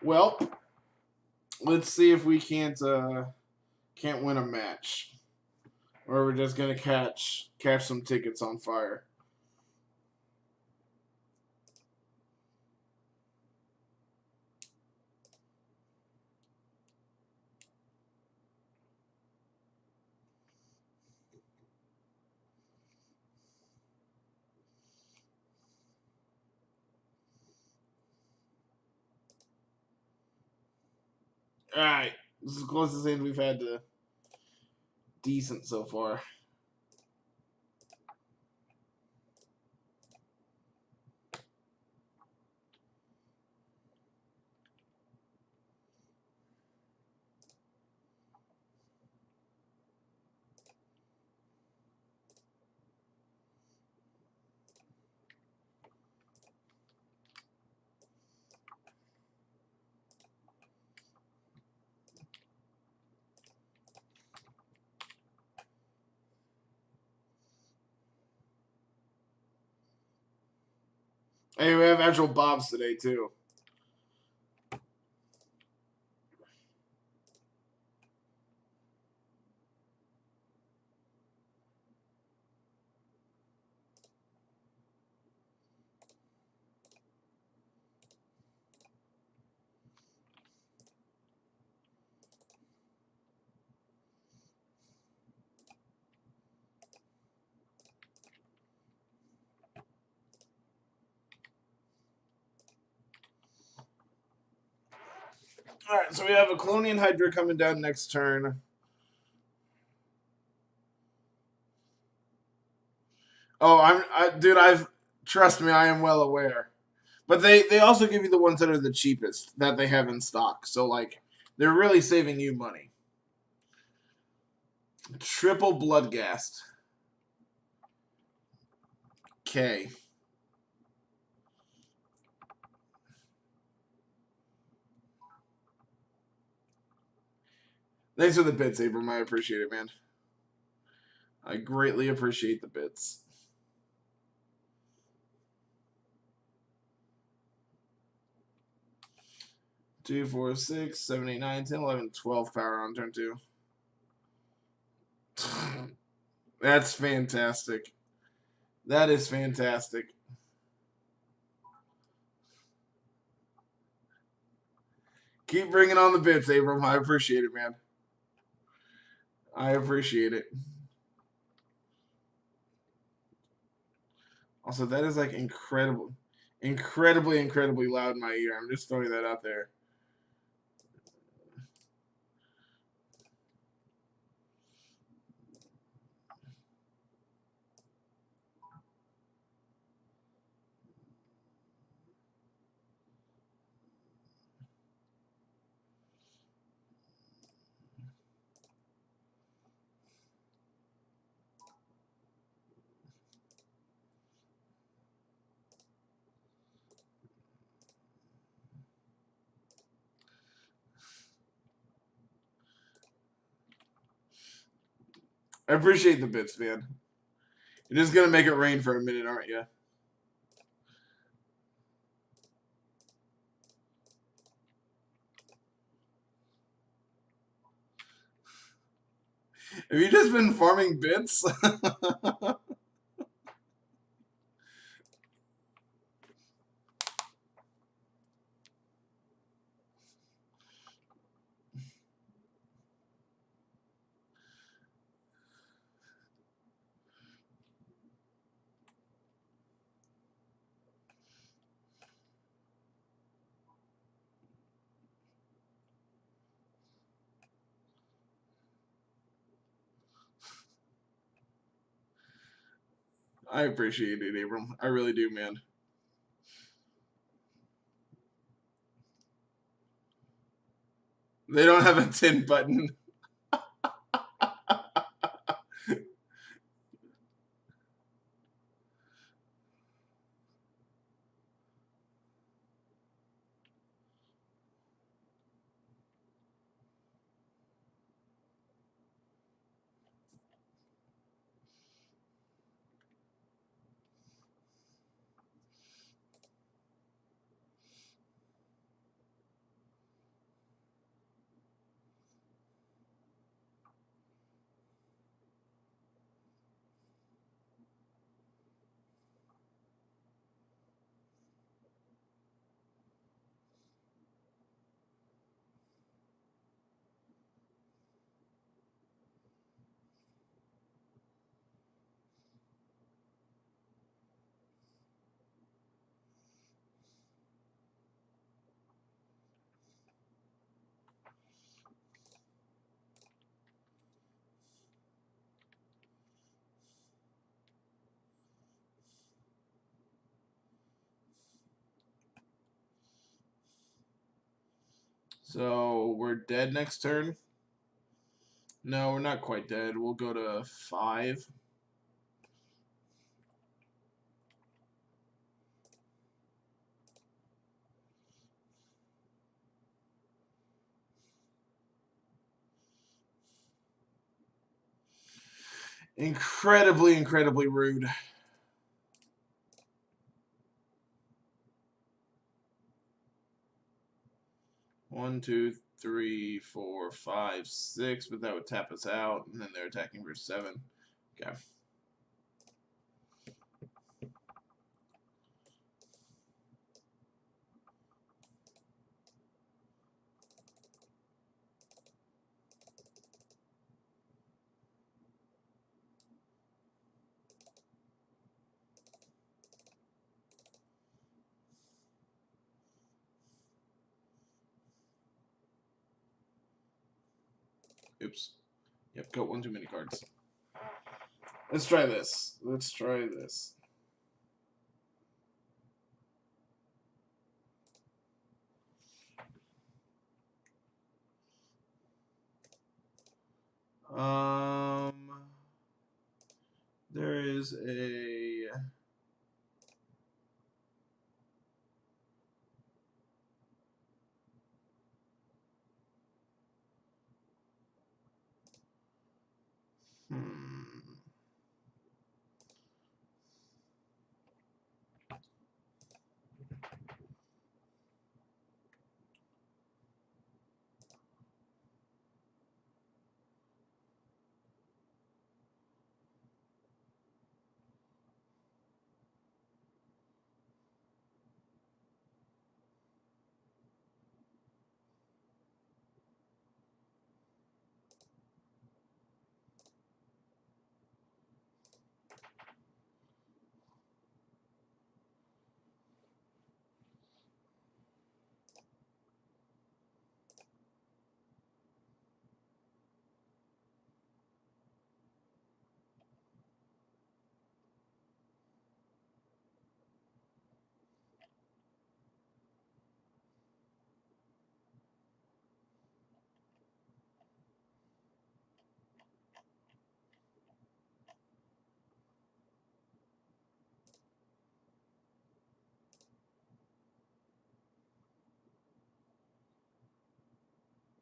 Well, let's see if we can't win a match, or we're just gonna catch some tickets on fire. All right, this is the closest thing we've had to decent so far. Hey, we have actual Bobs today, too. Alright, so we have a Colonian Hydra coming down next turn. Oh, dude, trust me, I am well aware. But they also give you the ones that are the cheapest that they have in stock. So, like, they're really saving you money. Triple Bloodgast. Okay. Thanks for the bits, Abram. I appreciate it, man. I greatly appreciate the bits. Two, 4, 6, 7, 8, 9, 10, 11, 12 power on turn 2. That's fantastic. That is fantastic. Keep bringing on the bits, Abram. I appreciate it, man. I appreciate it. Also, that is like incredible. Incredibly loud in my ear. I'm just throwing that out there. I appreciate the bits, man. You're just gonna make it rain for a minute, aren't you? Have you just been farming bits? I appreciate it, Abram. I really do, man. They don't have a 10 button. So we're dead next turn. No, we're not quite dead. We'll go to 5. Incredibly rude. 1, 2, 3, 4, 5, 6, but that would tap us out, and then they're attacking for 7. Okay. Oops. Yep, got one too many cards. Let's try this. Let's try this. There is a...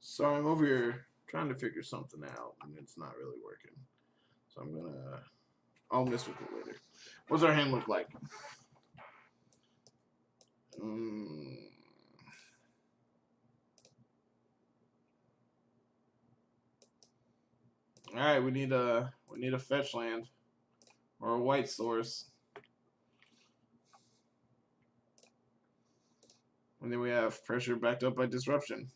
So I'm over here trying to figure something out, and it's not really working. So I'm gonna... I'll mess with it later. What's our hand look like? All right, we need a fetch land or a white source. And then we have pressure backed up by disruption.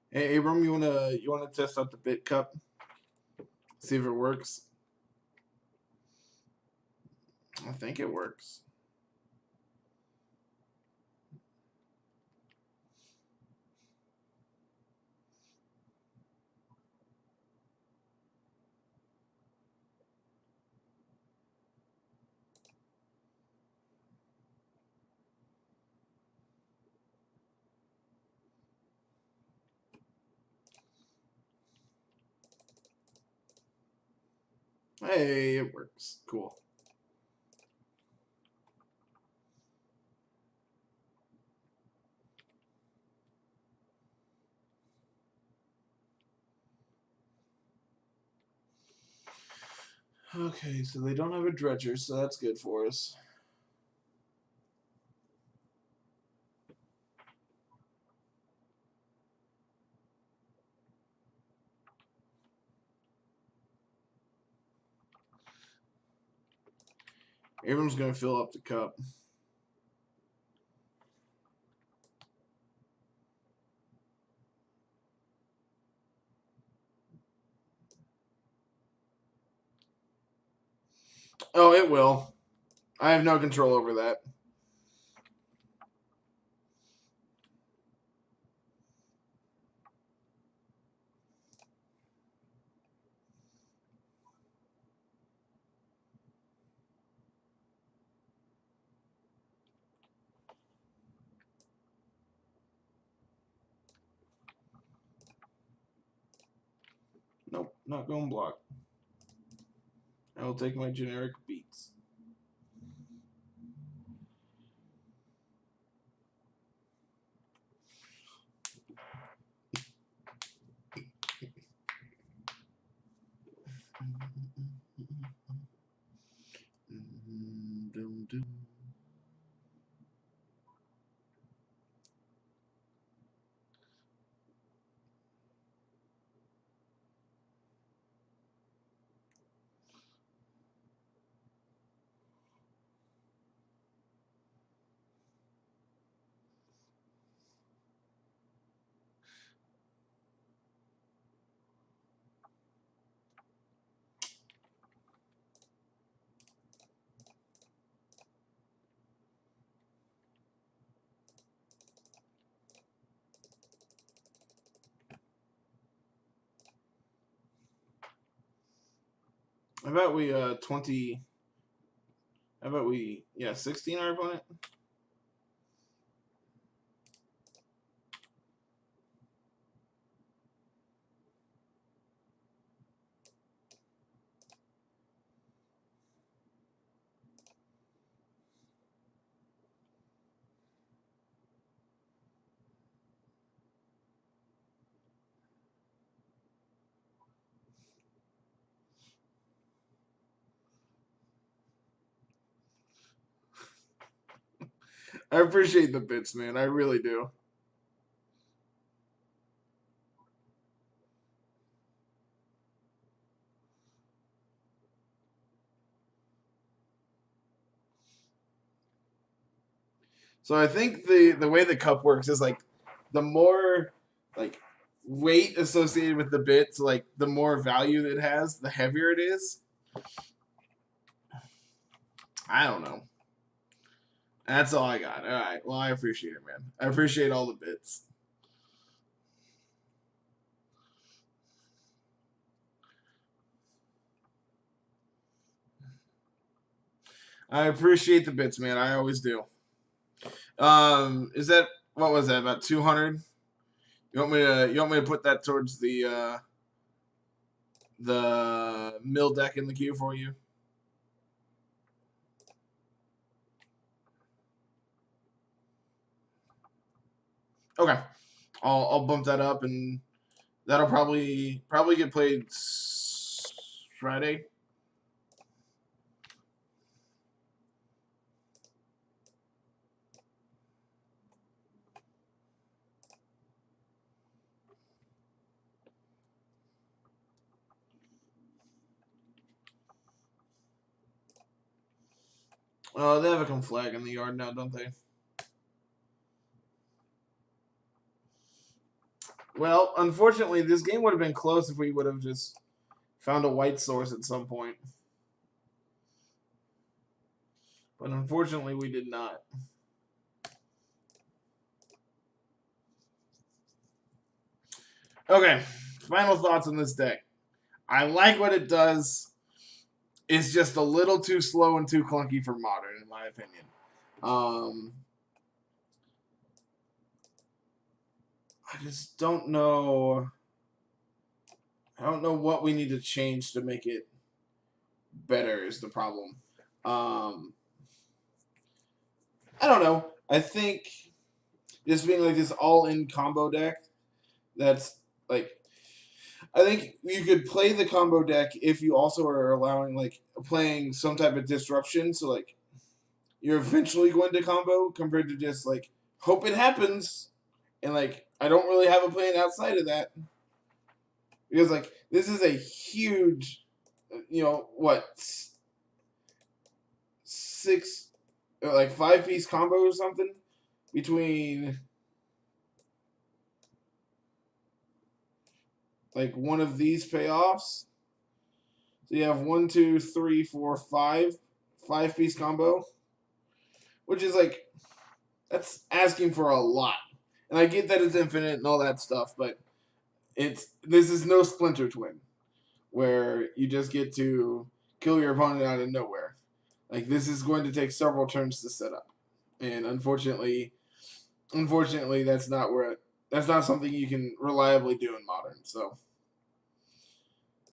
Hey, Abram, you wanna test out the bit cup? See if it works. I think it works. Hey, it works. Cool. Okay, so they don't have a dredger, so that's good for us. Everyone's going to fill up the cup. Oh, it will. I have no control over that. Nope, not going block. I will take my generic beats. How about we 20? How about we 16 our opponent? I appreciate the bits, man. I really do. So I think the way the cup works is like the more like weight associated with the bits, like the more value it has, the heavier it is. I don't know. That's all I got. All right. Well, I appreciate it, man. I appreciate all the bits. I appreciate the bits, man. I always do. Is that what was that? About 200? You want me to put that towards the mill deck in the queue for you? Okay. I'll bump that up, and that'll probably get played Friday. They have a conflag in the yard now, don't they? Well, unfortunately, this game would have been close if we would have just found a white source at some point. But unfortunately, we did not. Okay, final thoughts on this deck. I like what it does. It's just a little too slow and too clunky for modern, in my opinion. I just don't know. I don't know what we need to change to make it better is the problem. I don't know. I think this being like this all-in combo deck, that's like I think you could play the combo deck if you also are allowing like playing some type of disruption. So like you're eventually going to combo compared to just like hope it happens, and like I don't really have a plan outside of that because like this is a huge, what, six, like 5-piece combo or something between like one of these payoffs. So you have 1, 2, 3, 4, 5-piece combo, which is like that's asking for a lot. And I get that it's infinite and all that stuff, but this is no Splinter Twin where you just get to kill your opponent out of nowhere. Like this is going to take several turns to set up, and unfortunately, that's not something you can reliably do in Modern. So